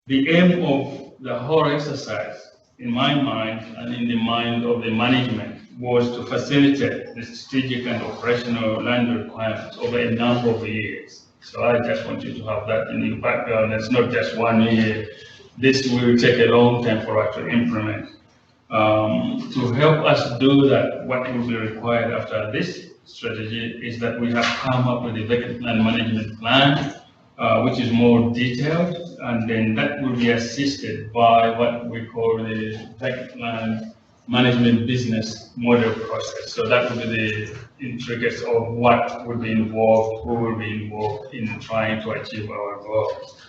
the aim of the whole exercise, in my mind and in the mind of the management, was to facilitate the strategic and operational land requirements over a number of years. So I just want you to have that in your background. It's not just 1 year. This will take a long time for us to implement. To help us do that, what will be required after this strategy is that we have come up with a vacant land management plan, which is more detailed, and then that will be assisted by what we call the vacant land management business model process. So that will be the intricacies of what will be involved, who will be involved in trying to achieve our goals.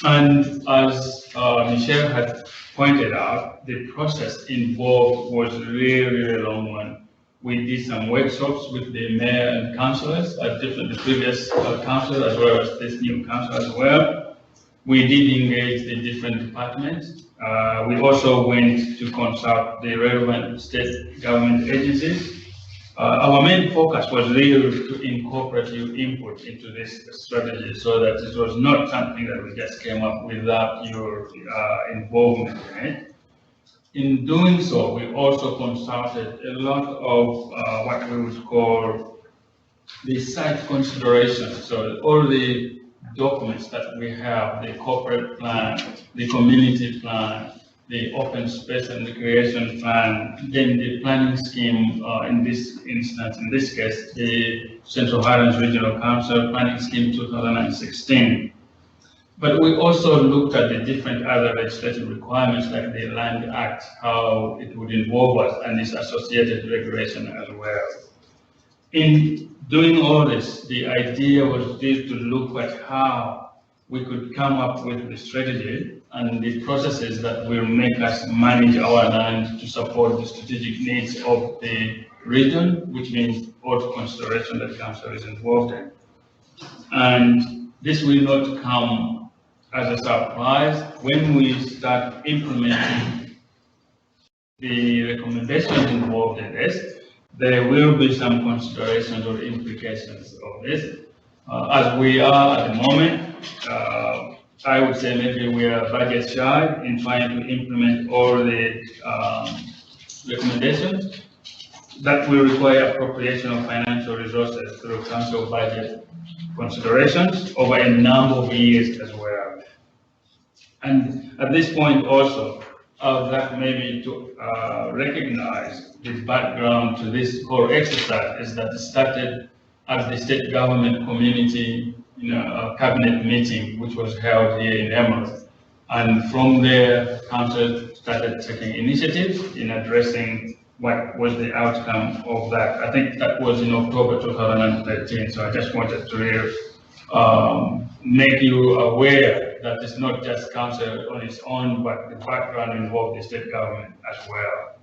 And as Michelle had pointed out, the process involved was really a long one. We did some workshops with the mayor and councillors at the previous council as well as this new council as well. We did engage the different departments. We also went to consult the relevant state government agencies. Our main focus was really to incorporate your input into this strategy so that it was not something that we just came up without your involvement in it. In doing so, we also consulted a lot of what we would call the site considerations. So all the documents that we have, the corporate plan, the community plan, the open space and recreation plan, then the planning scheme, in this instance, in this case, the Central Highlands Regional Council Planning Scheme 2016. But we also looked at the different other legislative requirements like the Land Act, how it would involve us and its associated regulation as well. In doing all this, the idea was just to look at how we could come up with the strategy and the processes that will make us manage our land to support the strategic needs of the region, which means all the consideration that council is involved in. And this will not come as a surprise when we start implementing the recommendations involved in this. There will be some considerations or implications of this. As we are at the moment, I would say maybe we are budget shy in trying to implement all the recommendations. That will require appropriation of financial resources through council budget considerations over a number of years as well. And at this point also, I would like maybe to recognize the background to this whole exercise is that it started at the state government community cabinet meeting, which was held here in Emirates. And from there, council started taking initiative in addressing what was the outcome of that. I think that was in October 2013. So I just wanted to really make you aware that it's not just council on its own, but the background involved the state government as well.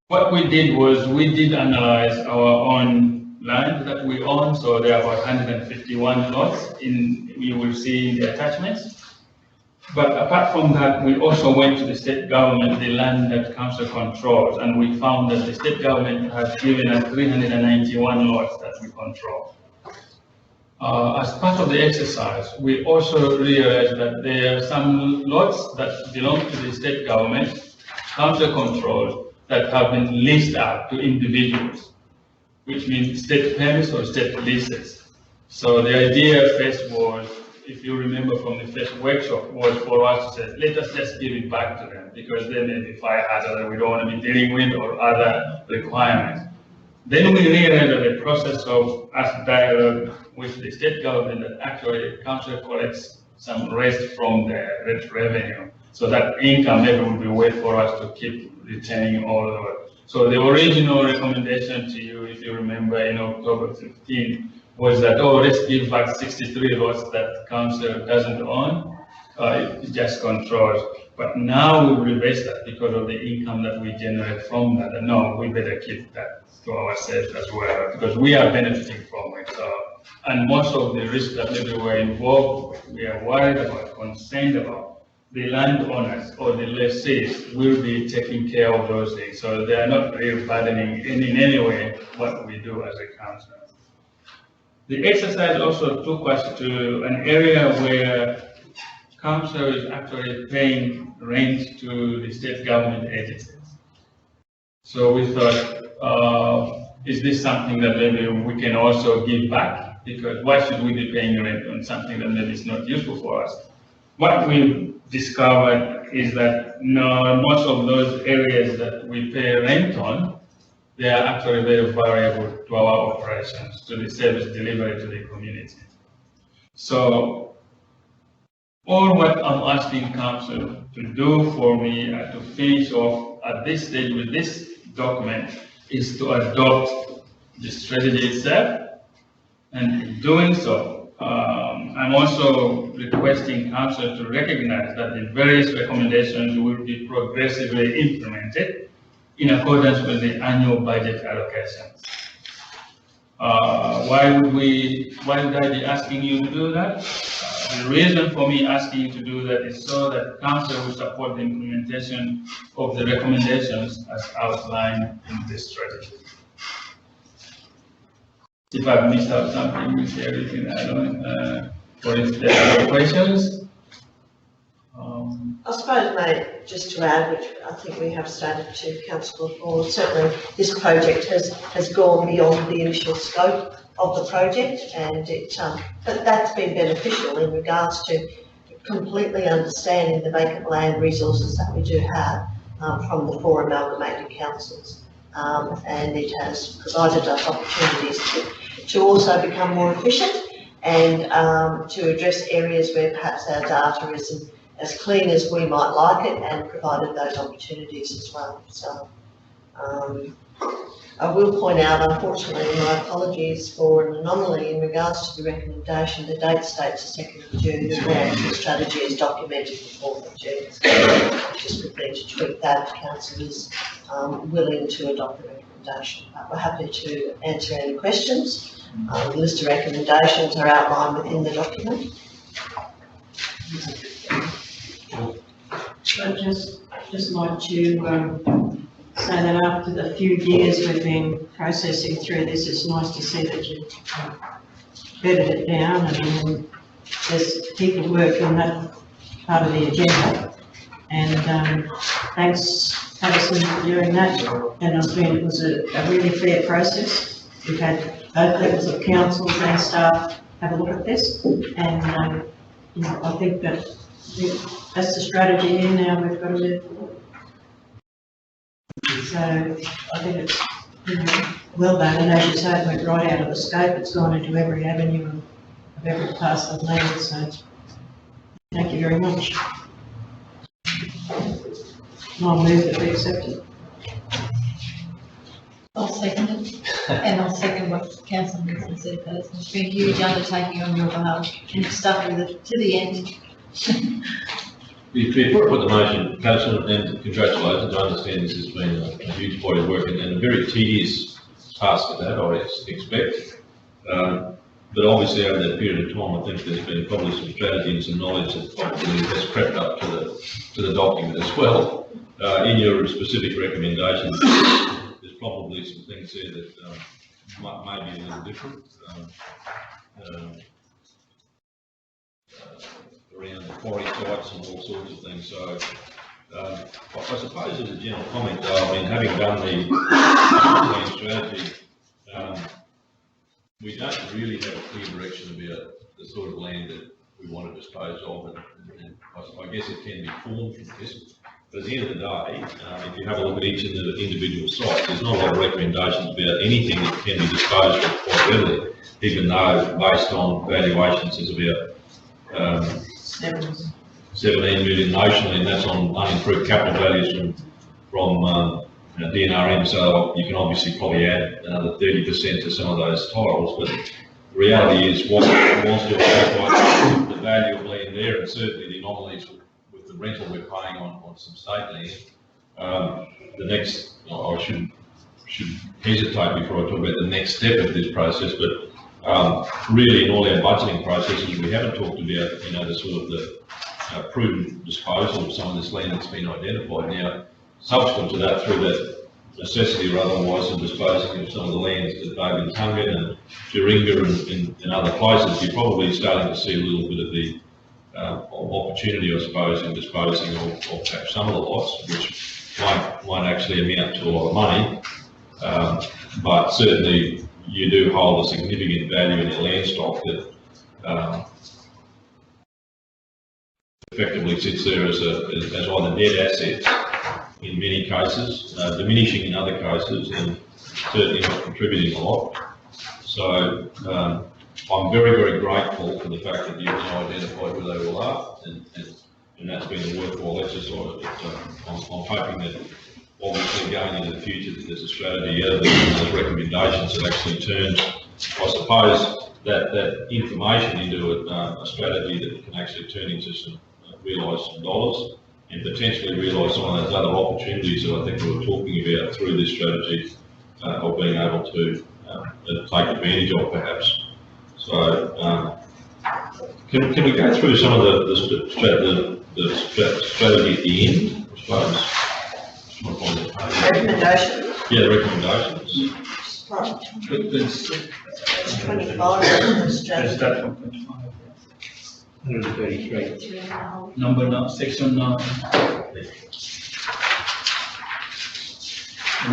What we did was we did analyze our own land that we own. So there are about 151 lots you will see in the attachments. But apart from that, we also went to the state government, the land that council controls, and we found that the state government has given us 391 lots that we control. As part of the exercise, we also realized that there are some lots that belong to the state government, council controls, that have been leased out to individuals, which means state permits or state leases. So the idea first was if you remember from the first workshop, was for us to say, let us just give it back to them, because there may be fire hazard that we don't want to be dealing with or other requirements. Then we realized that the process of us dialogue with the state government, that actually council collects some rest from the revenue, so that income maybe will be a way for us to keep retaining all of it. So the original recommendation to you, if you remember, in October 15, was that, oh, let's give back 63 lots that council doesn't own, it just controls. But now we reverse that because of the income that we generate from that. And no, we better keep that to ourselves as well, because we are benefiting from it. And most of the risks that maybe were involved, we are worried about, concerned about, the landowners or the lessees will be taking care of those things. So they are not really burdening in any way what we do as a council. The exercise also took us to an area where council is actually paying rent to the state government agencies. So we thought, is this something that maybe we can also give back? Because why should we be paying rent on something that maybe is not useful for us? What we discovered is that no, most of those areas that we pay rent on, they are actually very variable to our operations, to the service delivery to the community. So all what I'm asking council to do for me to finish off at this stage with this document is to adopt the strategy itself. And in doing so, I'm also requesting council to recognize that the various recommendations will be progressively implemented in accordance with the annual budget allocations. Why would I be asking you to do that? The reason for me asking you to do that is so that council will support the implementation of the recommendations as outlined in this strategy. If I've missed out something, we say everything I don't, or if there are questions. I suppose, mate, just to add, which I think we have stated to council before, certainly this project has gone beyond the initial scope of the project, and but that's been beneficial in regards to completely understanding the vacant land resources that we do have from the 4 amalgamated councils, and it has provided us opportunities to also become more efficient and to address areas where perhaps our data isn't as clean as we might like it, and provided those opportunities as well. So I will point out, unfortunately, my apologies for an anomaly in regards to the recommendation. The date states the 2nd of June, and the strategy is documented the 4th of June. So just would need to tweak that if council is willing to adopt the recommendation. But we're happy to answer any questions. The list of recommendations are outlined within the document. I'd just like to say that after the few years we've been processing through this, it's nice to see that you've bedded it down, and there's people working on that part of the agenda. And thanks, Patterson, for doing that. And I think it was a really fair process. We've had both levels of council and staff have a look at this, and you know, I think that that's the strategy here now. We've got to move forward. So I think it's well done, and as you say, it went right out of the scope. It's gone into every avenue of every parcel of land. So thank you very much. I'll move that we accept it. I'll second it, and I'll second what Councillor Nixon said. It's been a huge undertaking on your behalf, and you've stuck with it to the end. We put the motion, Councillor, and congratulations. I understand this has been a huge body of work and a very tedious task at that, I expect. But obviously over that period of time, I think there's been probably some strategy and some knowledge that probably has crept up to the document as well. In your specific recommendations, there's probably some things there that may be a little different. Around the quarry sites and all sorts of things. So I suppose as a general comment though, I mean, having done the strategy, we don't really have a clear direction about the sort of land that we want to dispose of, and I guess it can be formed from this. But at the end of the day, if you have a look at each of the individual sites, there's not a lot of recommendations about anything that can be disposed of quite readily, even though based on valuations there's about 17 million notionally, and that's on unimproved capital values from DNRM, so you can obviously probably add another 30% to some of those titles, but the reality is what wants to affect the value of land there, and certainly the anomalies with the rental we're paying on some state land. The next, I should hesitate before I talk about the next step of this process, but really in all our budgeting processes, we haven't talked about, the sort of the prudent disposal of some of this land that's been identified. Now, subsequent to that, through that necessity or otherwise of disposing of some of the lands that they've in Tungan and Duringa and other places, you're probably starting to see a little bit of the opportunity, I suppose, in disposing of perhaps some of the lots, which won't actually amount to a lot of money, but certainly you do hold a significant value in your land stock that effectively sits there as either dead assets in many cases, diminishing in other cases, and certainly not contributing a lot. So I'm very, very grateful for the fact that you've now identified where they all are, and that's been a worthwhile exercise. But I'm hoping that obviously going into the future that there's a strategy out of those recommendations that actually turns, I suppose, that information into a strategy that can actually turn into some realise some dollars and potentially realise some of those other opportunities that I think we were talking about through this strategy of being able to take advantage of perhaps. So can we go through some of the strategy at the end, I suppose? Recommendations? Yeah, the recommendations. Right. There's 25 strategy. that one, 25. 133. Section 9.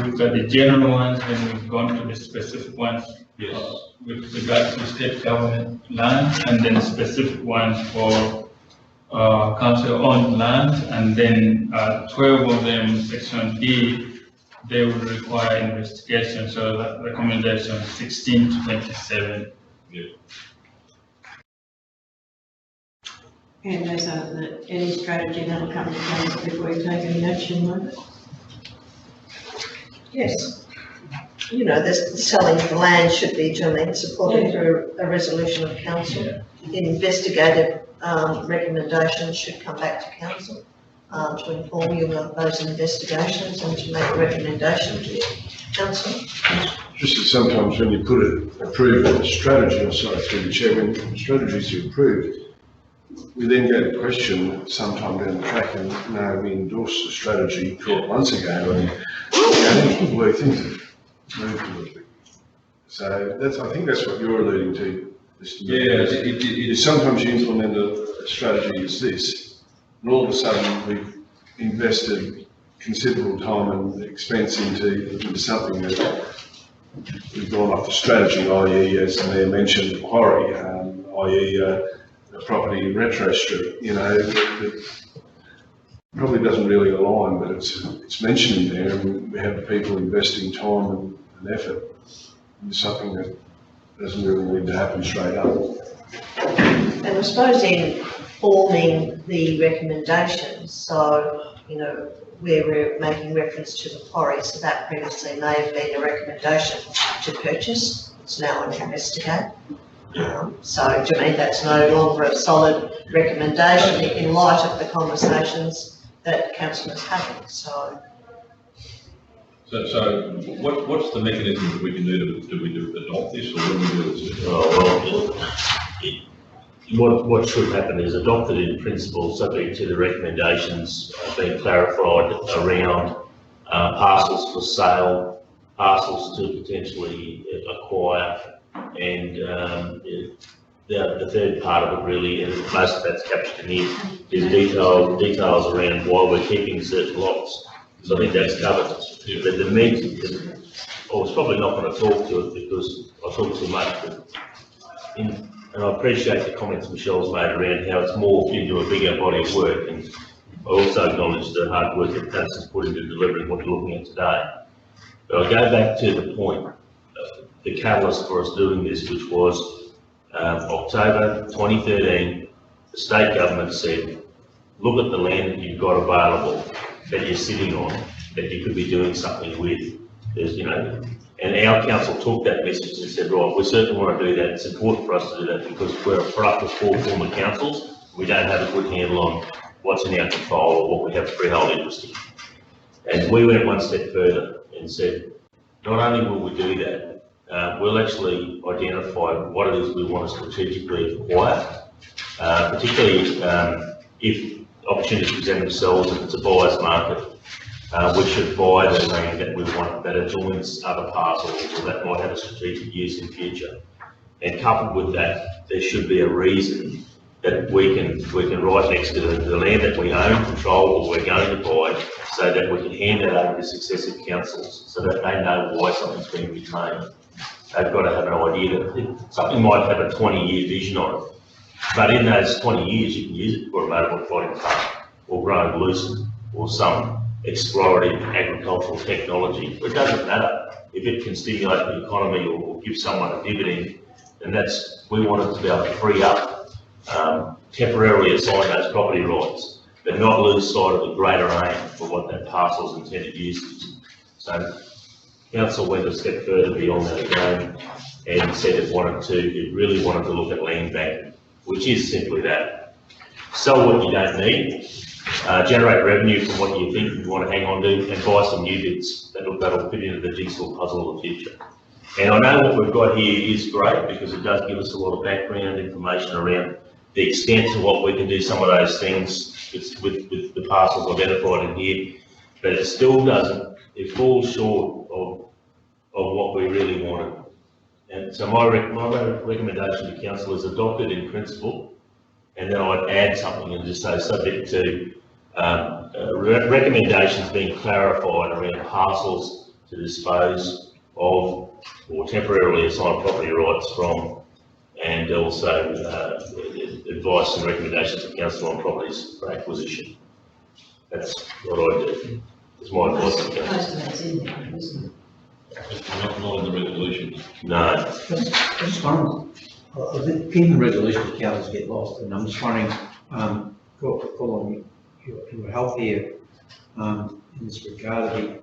We've got the general ones, then we've gone to the specific ones. Yes. With regard to state government land, and then specific ones for council-owned land, and then 12 of them, section D, they would require investigation, so that recommendation 16 to 27. Yeah. And there's any strategy that'll come to council before you take any action, won't it? Yes. The selling of the land should be generally supported through a resolution of council. Investigative recommendations should come back to council to inform you of those investigations and to make a recommendation to council. Just that sometimes when you approve a strategy, or sorry, through the chair, when strategies are approved, we then go to question sometime down the track, and we endorsed the strategy 12 months ago, and where things have moved a little bit. So I think that's what you're alluding to, Mr. Yeah, sometimes you implement a strategy as this, and all of a sudden we've invested considerable time and expense into something that we've gone off the strategy, i.e., as the Mayor mentioned, the quarry, i.e., a property retro strip, that probably doesn't really align, but it's mentioned in there, and we have the people investing time and effort into something that doesn't really need to happen straight up. And I suppose in forming the recommendations, so, where we're making reference to the quarry, so that previously may have been a recommendation to purchase, it's now an investigate. So to me, that's no longer a solid recommendation in light of the conversations that council is having. So what's the mechanism that we can do to adopt this, or what do we do? What should happen is adopted in principle, subject to the recommendations being clarified around parcels for sale, parcels to potentially acquire, and the third part of it really, and most of that's captured in here, is details around why we're keeping certain lots. So I think that's covered. But the meat, I was probably not going to talk to it because I talk too much, but and I appreciate the comments Michelle's made around how it's morphed into a bigger body of work, and I also acknowledge the hard work that Council's put into delivering what you're looking at today. But I'll go back to the point, the catalyst for us doing this, which was October 2013, the state government said, look at the land that you've got available, that you're sitting on, that you could be doing something with. There's, you know, and our council took that message and said, right, we certainly want to do that. It's important for us to do that because we're a product of 4 former councils. We don't have a good handle on what's in our control or what we have freehold interest in. And we went one step further and said, not only will we do that, we'll actually identify what it is we want to strategically acquire, particularly if opportunities present themselves, if it's a buyer's market. We should buy the land that we want that adjoins other parcels or that might have a strategic use in future. And coupled with that, there should be a reason that we can write next to the land that we own, control, or we're going to buy, so that we can hand that over to successive councils so that they know why something's being retained. They've got to have an idea that something might have a 20-year vision on it, but in those 20 years you can use it for a motorbike fighting park or growing lucerne or some explorative agricultural technology. It doesn't matter if it can stimulate the economy or give someone a dividend, and we want it to be able to free up, temporarily assign those property rights, but not lose sight of the greater aim for what that parcel's intended use is. So council went a step further beyond that again and said it really wanted to look at land bank, which is simply that. Sell what you don't need, generate revenue from what you think you want to hang on to, and buy some new bits that'll fit into the jigsaw puzzle of the future. And I know what we've got here is great because it does give us a lot of background information around the extent to what we can do some of those things with the parcels identified in here, but it still doesn't, it falls short of what we really wanted. And so my recommendation to council is adopted in principle, and then I'd add something and just say subject to recommendations being clarified around parcels to dispose of or temporarily assign property rights from, and also advice and recommendations to council on properties for acquisition. That's what I do. It's my advice to council. Most of that's in there, isn't it? Not in the resolution. No. Just one, even resolutions councils get lost, and I'm just wondering, call on your help here in this regard,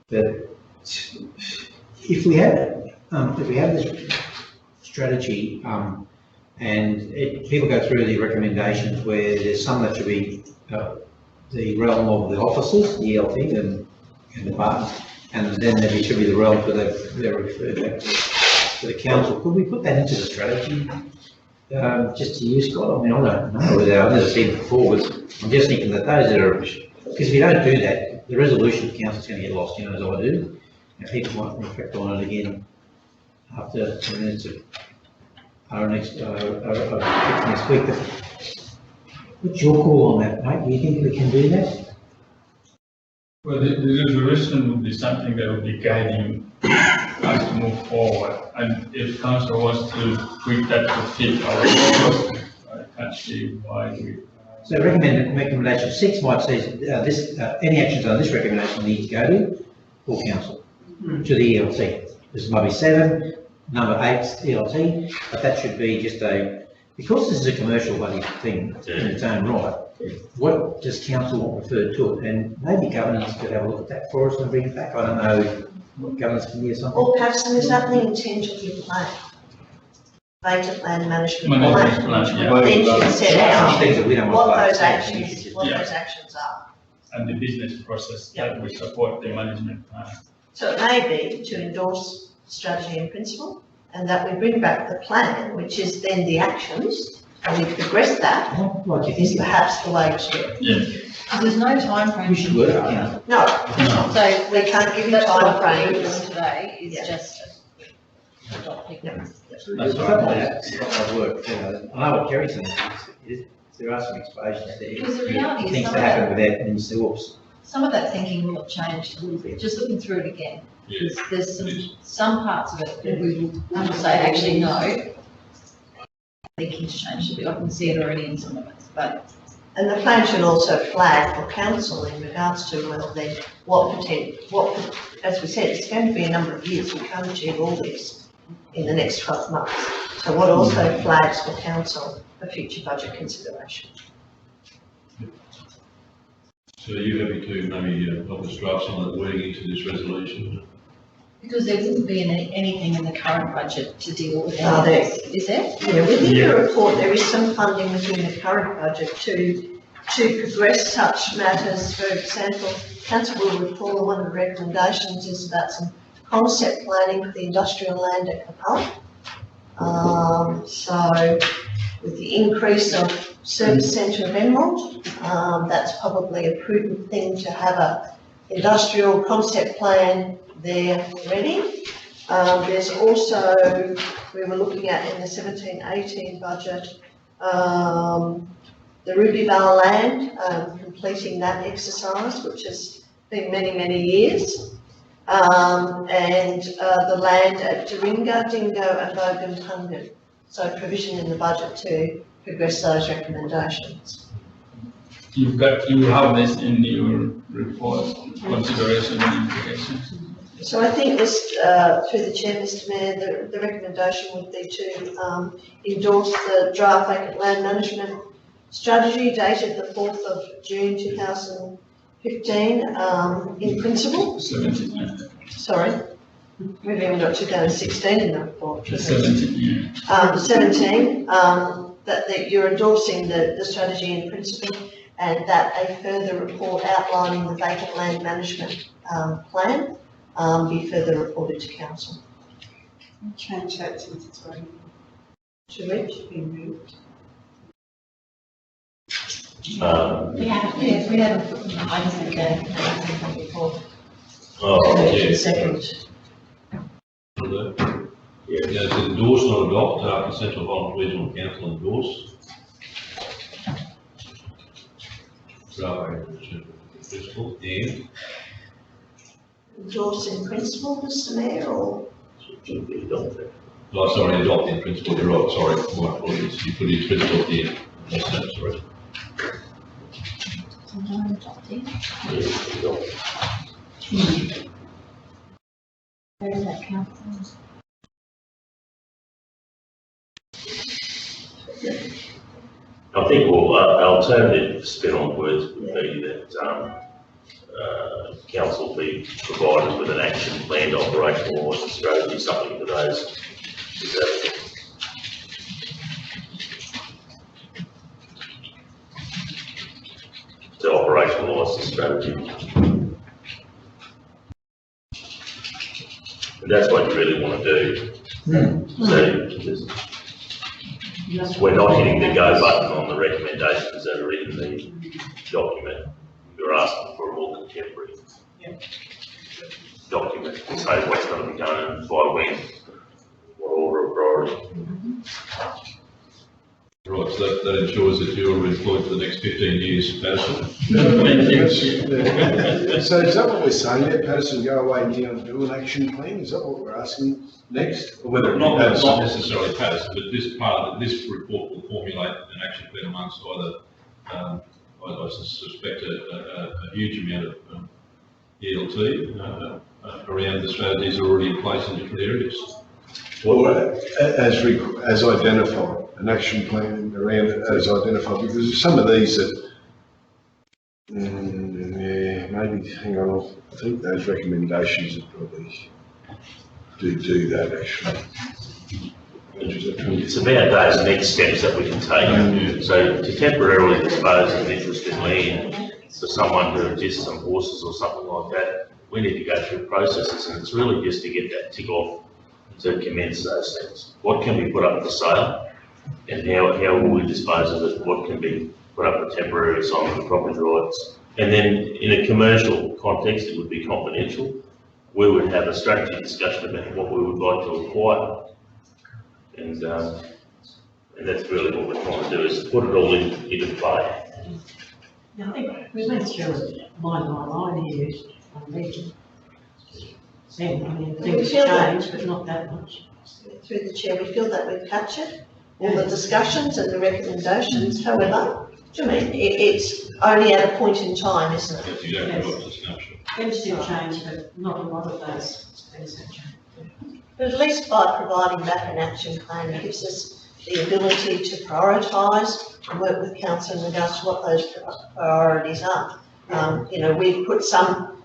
that if we have this strategy, and people go through the recommendations where there's some that should be the realm of the officers, the ELT and the departments, and then there should be the realm for they're referred back to the council. Could we put that into the strategy just to use, Scott? I mean, I don't know whether I've never seen it before, but I'm just thinking that those that are, because if you don't do that, the resolution of council is going to get lost, you know, as I do, and people might reflect on it again after 10 minutes of our next week. What's your call on that, mate? Do you think we can do that? Well, the resolution would be something that would be guiding us to move forward. And if council wants to tweak that to fit our purpose, I can't see why we. So recommendation 6 might say any actions on this recommendation need to go to full council, to the ELT. This might be 7, number 8 ELT, but that should be just because this is a commercial bloody thing in its own right, what does council want referred to it? And maybe governance could have a look at that for us and bring it back. I don't know what governance can be or something. Or perhaps is that the intent of your plan? Vacant land management plan. Then you can set out what those actions are. And the business process that we support the management plan. So it may be to endorse strategy and principle, and that we bring back the plan, which is then the actions, and we progress that, is perhaps the way to do it. Yeah. There's no time frame. You should work it out. No. So we can't give you that's time what frames. we're doing today is just adopting. That's right. Work. I know what Kerry's saying. There are some exposures there. Because the reality is things some to of happen that- without any source. Some of that thinking will have changed a little bit, just looking through it again. There's some parts of it that we will say, actually, no, think interchange should be, I can see it already in some of it, but. And the plan should also flag for council in regards to, well, then, as we said, it's going to be a number of years, we can't achieve all this in the next 12 months. So what also flags for council for future budget consideration. So are you happy to maybe help us draft some of that wording into this resolution? Because there wouldn't be anything in the current budget to deal with Oh, any of this, is there? Yeah, within the report, there is some funding within the current budget to progress such matters. For example, council will recall one of the recommendations is about some concept planning for the industrial land at Capella. So with the increase of service centre of Emerald, that's probably a prudent thing to have a industrial concept plan there ready. There's also, we were looking at in the 17-18 budget, the Ruby Vale land, completing that exercise, which has been many, many years. And the land at Doringa, Dingo and Bogan. So provision in the budget to progress those recommendations. You have this in your report, consideration and implications. So I think this, through the Chair, Mr Mayor, the recommendation would be to endorse the draft vacant land management strategy dated the 4th of June 2015 in principle. 17. Sorry, we've even got 2016 in the report. 17. 17, that you're endorsing the strategy in principle and that a further report outlining the vacant land management plan be further reported to council. Change that since it's already. To which be moved. We haven't put them, I just think that before. Oh, yeah. Second. Yeah, it's endorse, not adopt, consent of Holland Regional Council endorse. Principle, and Endorse in principle, Mr Mayor, or? Should be adopted. Oh, sorry, adopt in principle, you're right, sorry, my apologies, you put in principle at the end. That's that, sorry. Yeah, adopted. Where is that council? I think, well, an alternative spin on words would be that, council be provided with an action plan to operationalise the strategy, something to those. To operationalise the strategy. And that's what you really want to do. So we're not hitting the go button on the recommendations that are in the document. You're asking for a more contemporary document to say what's going to be done and by when, what order of priority. Right, so that ensures that you're employed for the next 15 years, Patterson. So is that what we're saying there, Patterson, go away now and do an action plan? Is that what we're asking next? Or whether it be Not Patterson? necessarily Patterson, but this part of this report will formulate an action plan amongst either, I suspect a huge amount of ELT around the strategies already in place in different areas. Well, as identified, an action plan around it as identified, because some of these that, yeah, maybe, hang on, I think those recommendations would probably do that actually. It's about those next steps that we can take. So to temporarily dispose of interested land for someone who just some horses or something like that, we need to go through processes, and it's really just to get that tick off to commence those things. What can be put up for sale, and how will we dispose of it? What can be put up for temporary assignment of property rights? And then in a commercial context, it would be confidential. We would have a strategy discussion about what we would like to acquire. And that's really what we're trying to do, is put it all into play. I think we went through it line by line here on region. I mean, things change, but not that much. Through the chair, we feel that we've captured all the discussions and the recommendations. However, do you mean, it's only at a point in time, isn't it? That's exactly right, it's a snapshot. Things do change, but not a lot of those things have changed. But at least by providing back an action plan, it gives us the ability to prioritise and work with council in regards to what those priorities are. You know, we've put some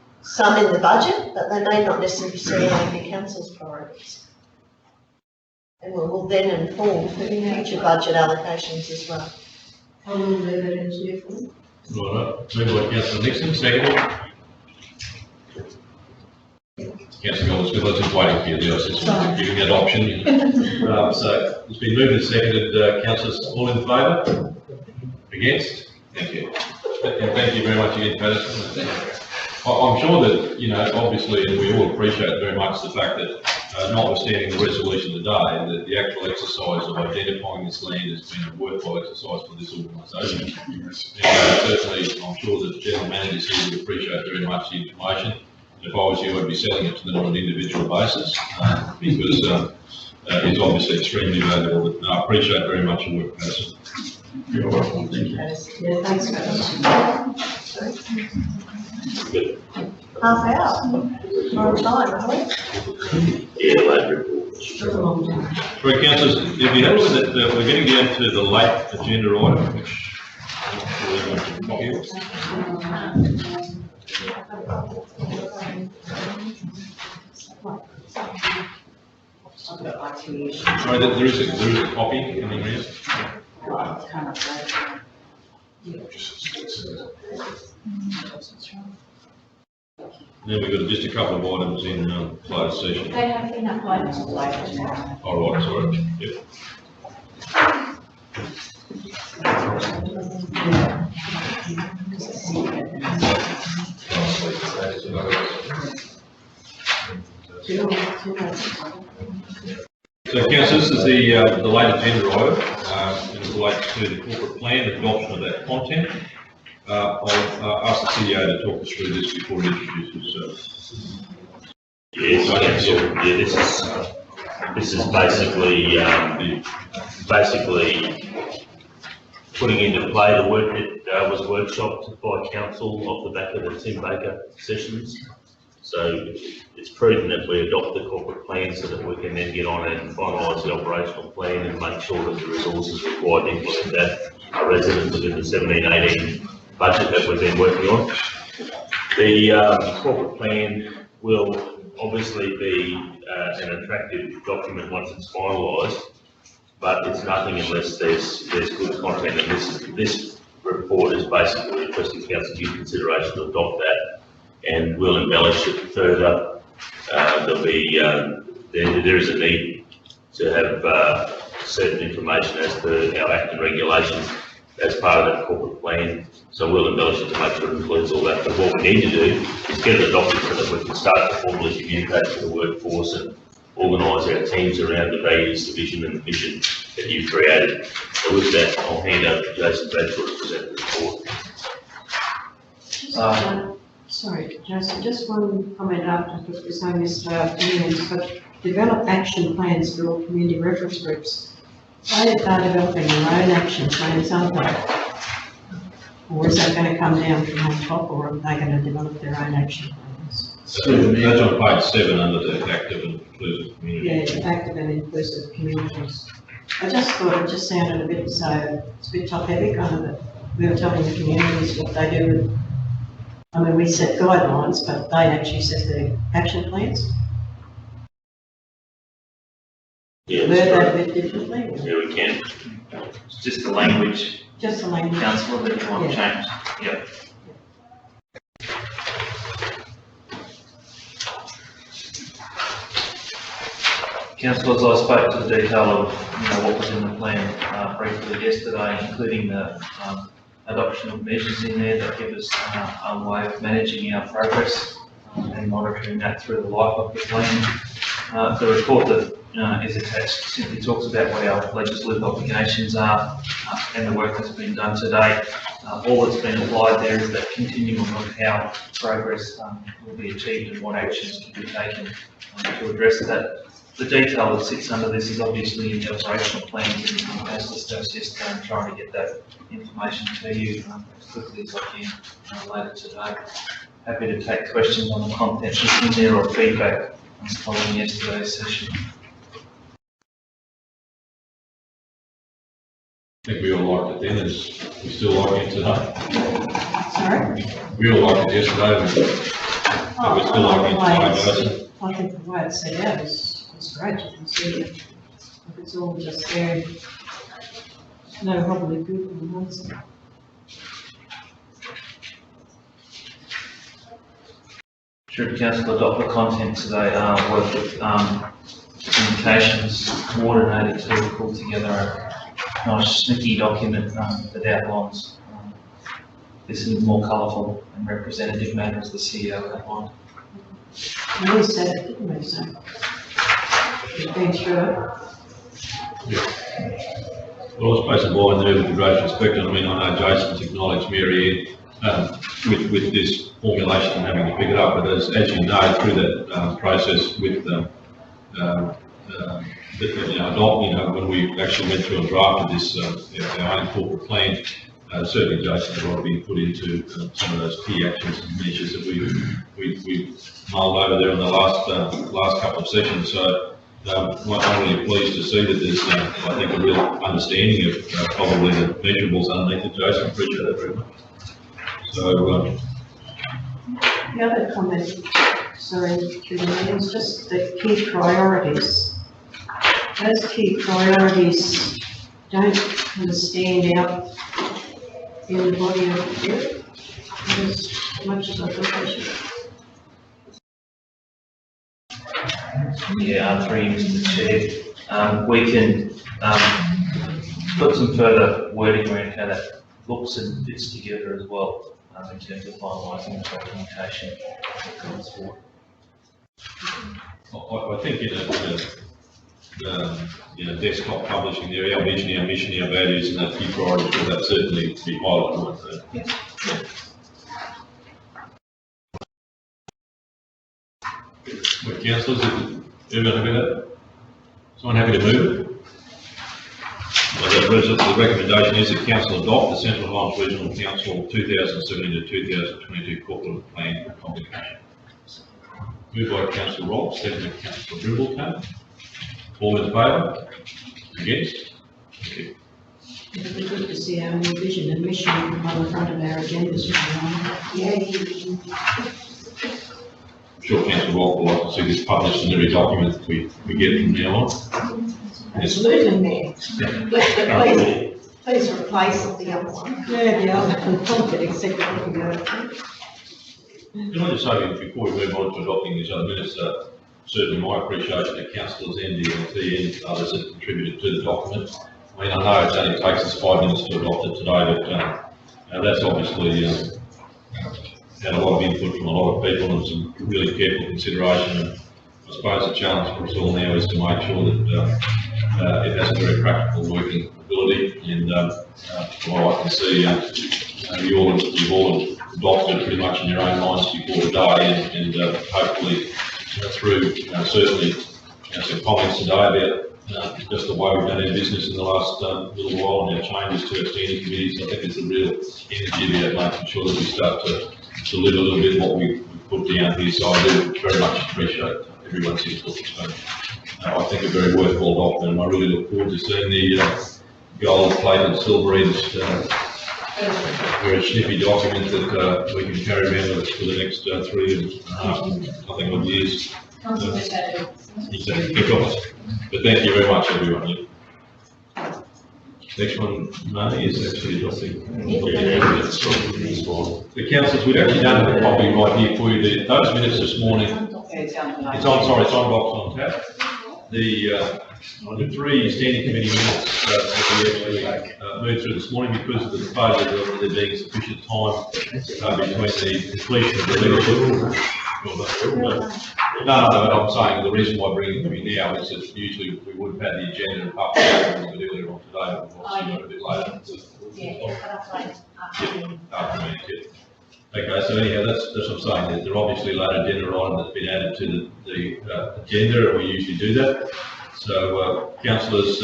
in the budget, but they may not necessarily be council's priorities. And will then inform future budget allocations as well. I will move it into your form. Right, moved by Councillor Nixon, seconded. Councillor Goldsmith, I was just waiting for you there, I said, giving that option. So, it's been moved and seconded, councillors, all in favour? Against? Thank you. And thank you very much again, Patterson. I'm sure that, you know, obviously, and we all appreciate very much the fact that, notwithstanding the resolution today, that the actual exercise of identifying this land has been a worthwhile exercise for this organisation. And certainly, I'm sure that the general managers here would appreciate very much the information. If I was you, I'd be selling it to them on an individual basis, because it's obviously extremely valuable. But I appreciate very much your work, Patterson. You're welcome, thank you. Yeah, thanks, Patterson. Half hour, more time, haven't we? Yeah, late report. Right, councillors, if you notice that we're getting down to the late agenda item, which I'm not sure everyone can copy of. Sorry, there is a copy coming around. Then we've got just a couple of items in closed session. They have been uploaded to the live. All right, sorry. Yep. So, councillors, this is the late agenda item, and it relates to the corporate plan, the adoption of that content. I'll ask the CEO to talk us through this before he introduces himself. Yes, this is basically putting into play the work that was workshopped by council off the back of the Tim Baker sessions. So it's prudent that we adopt the corporate plan so that we can then get on and finalise the operational plan and make sure that the resources required to implement that are resident within the 17-18 budget that we've been working on. The corporate plan will obviously be an attractive document once it's finalised, but it's nothing unless there's good content, and this report is basically requesting council due consideration to adopt that, and we'll embellish it further. There'll be there is a need to have certain information as to our Act and regulations as part of that corporate plan. So we'll embellish it to make sure it includes all that. But what we need to do is get it adopted so that we can start to formally communicate to the workforce and organise our teams around the values, the vision and the mission that you've created. So with that, I'll hand over to Jason Bradshaw to present the report. Sorry, Jason, just one comment after, because I missed Ian's, but develop action plans for all community reference groups. They are developing their own action plans, aren't they? Or is that going to come down from on top, or are they going to develop their own action plans? That's on page 7 under the active and inclusive community. Yeah, active and inclusive communities. I just thought it just sounded a bit so, it's a bit top heavy kind of, that we were telling the communities what they do. I mean, we set guidelines, but they actually set the action plans. Yeah, Word that a bit differently. yeah, we can. It's just the language, Just the language. councillor, that you want to change. Yep. Councillors, I spoke to the detail of what was in the plan briefly yesterday, including the adoption of measures in there that give us a way of managing our progress and monitoring that through the life of the plan. The report that is attached simply talks about what our legislative obligations are and the work that's been done to date. All that's been applied there is that continuum of how progress will be achieved and what actions can be taken to address that. the detail that sits under this is obviously in the operational plans, and as discussed yesterday, I'm trying to get that information to you as quickly as I can later today. Happy to take questions on the content that's in there or feedback following yesterday's session. I think we all liked it then, as we still like it today. Sorry? We all liked it yesterday, but we still like it today, Jason. I think the way it's set out is great, you can see it. If it's all just there, no probably good on one side. Should council adopt the content today, work with communications coordinator to pull together a nice snippy document that outlines this in a more colourful and representative manner as the CEO outlined. We said it, didn't we, so we've been through it. Well, I suppose the board there, with the greatest respect, I mean, I know Jason's acknowledged Mary Ann with this formulation and having to pick it up, but as you know, through that process with when we actually went through and drafted this, our own corporate plan, certainly Jason has already been put into some of those key actions and measures that we mulled over there in the last couple of sessions. So I'm really pleased to see that there's, I think, a real understanding of probably the measurables underneath it. Jason, appreciate that very much. So the other comment, sorry, through the meeting, is just the key priorities. Those key priorities don't kind of stand out in the body of the bill as much as I thought they should. Yeah, through you, Mr. Chair. We can put some further wording around how that looks and fits together as well in terms of finalising the documentation that comes forward. I think in a desktop publishing there, our vision, our mission, our values, and our key priorities, will that certainly be highlighted. With councillors, everyone happy with that? Someone happy to move it? Well, the recommendation is that council adopt the Central Highlands Regional Council 2017 to 2022 corporate plan for communication. Moved by Councillor Robb, seconded by Councillor Dribbleton. All in favour? Against? Thank you. It'd be good to see our new vision and mission on the front of our agendas. I'm sure Councillor Robb will like to see this published in every document that we get from now on. Absolutely, Mayor. Please replace the other one. Yeah, the other one, but except for the Can I just say, before we move on to adopting these other minutes, certainly my appreciation to councillors, NDLT and others that contributed to the document. I mean, I know it only takes us 5 minutes to adopt it today, but that's obviously had a lot of input from a lot of people and some really careful consideration. And I suppose the challenge for us all now is to make sure that it has a very practical working ability. And from what I can see, you've all adopted it pretty much in your own minds before today, and hopefully through certainly some comments today about just the way we've done our business in the last little while and our changes to our standing committees. I think there's a real energy about making sure that we start to deliver a little bit what we put down here. So I do very much appreciate everyone's input. So I think a very worthwhile document, and I really look forward to seeing the gold-plated, silver-edged, very snippy document that we can carry around with us for the next 3.5 odd years. But thank you very much, everyone. Next one, Marnie, is actually adopting. The councillors, we've actually done a copy right here for you. Those minutes this morning, it's on box on tap. The 3 standing committee minutes that we actually moved through this morning because of the proposal that there being sufficient time between the completion of the leadership. No, I'm saying the reason why I bring it to me now is that usually we would have had the agenda up a little bit earlier on today, but we've obviously got a bit later. Okay, so anyhow, that's what I'm saying, they're obviously a later agenda item that's been added to the agenda, and we usually do that. So, councillors,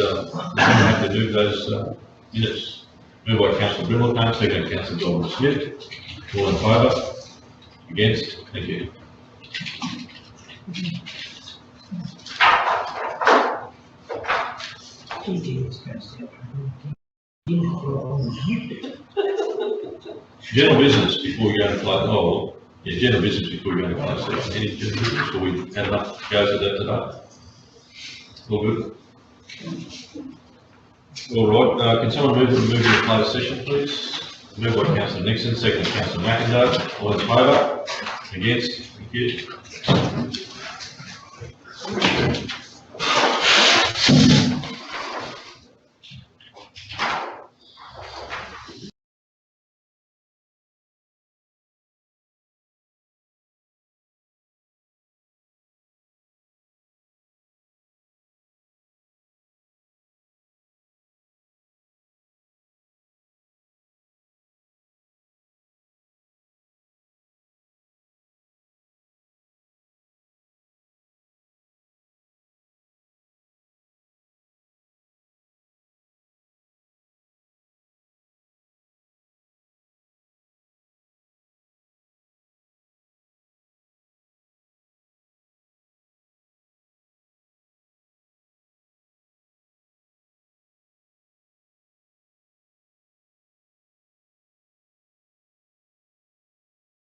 have to move those minutes. Moved by councillor Brindleton, second by councillor Goldman Smith. All in favour? Against? Thank you. General business before we go into close, oh, yeah, general business before we go into close session. Any general business, or we had enough goes with that today? All good? All right, can someone move into closed session, please? Moved by councillor Nixon, second by councillor McIndoe. All in favour? Against? Thank you.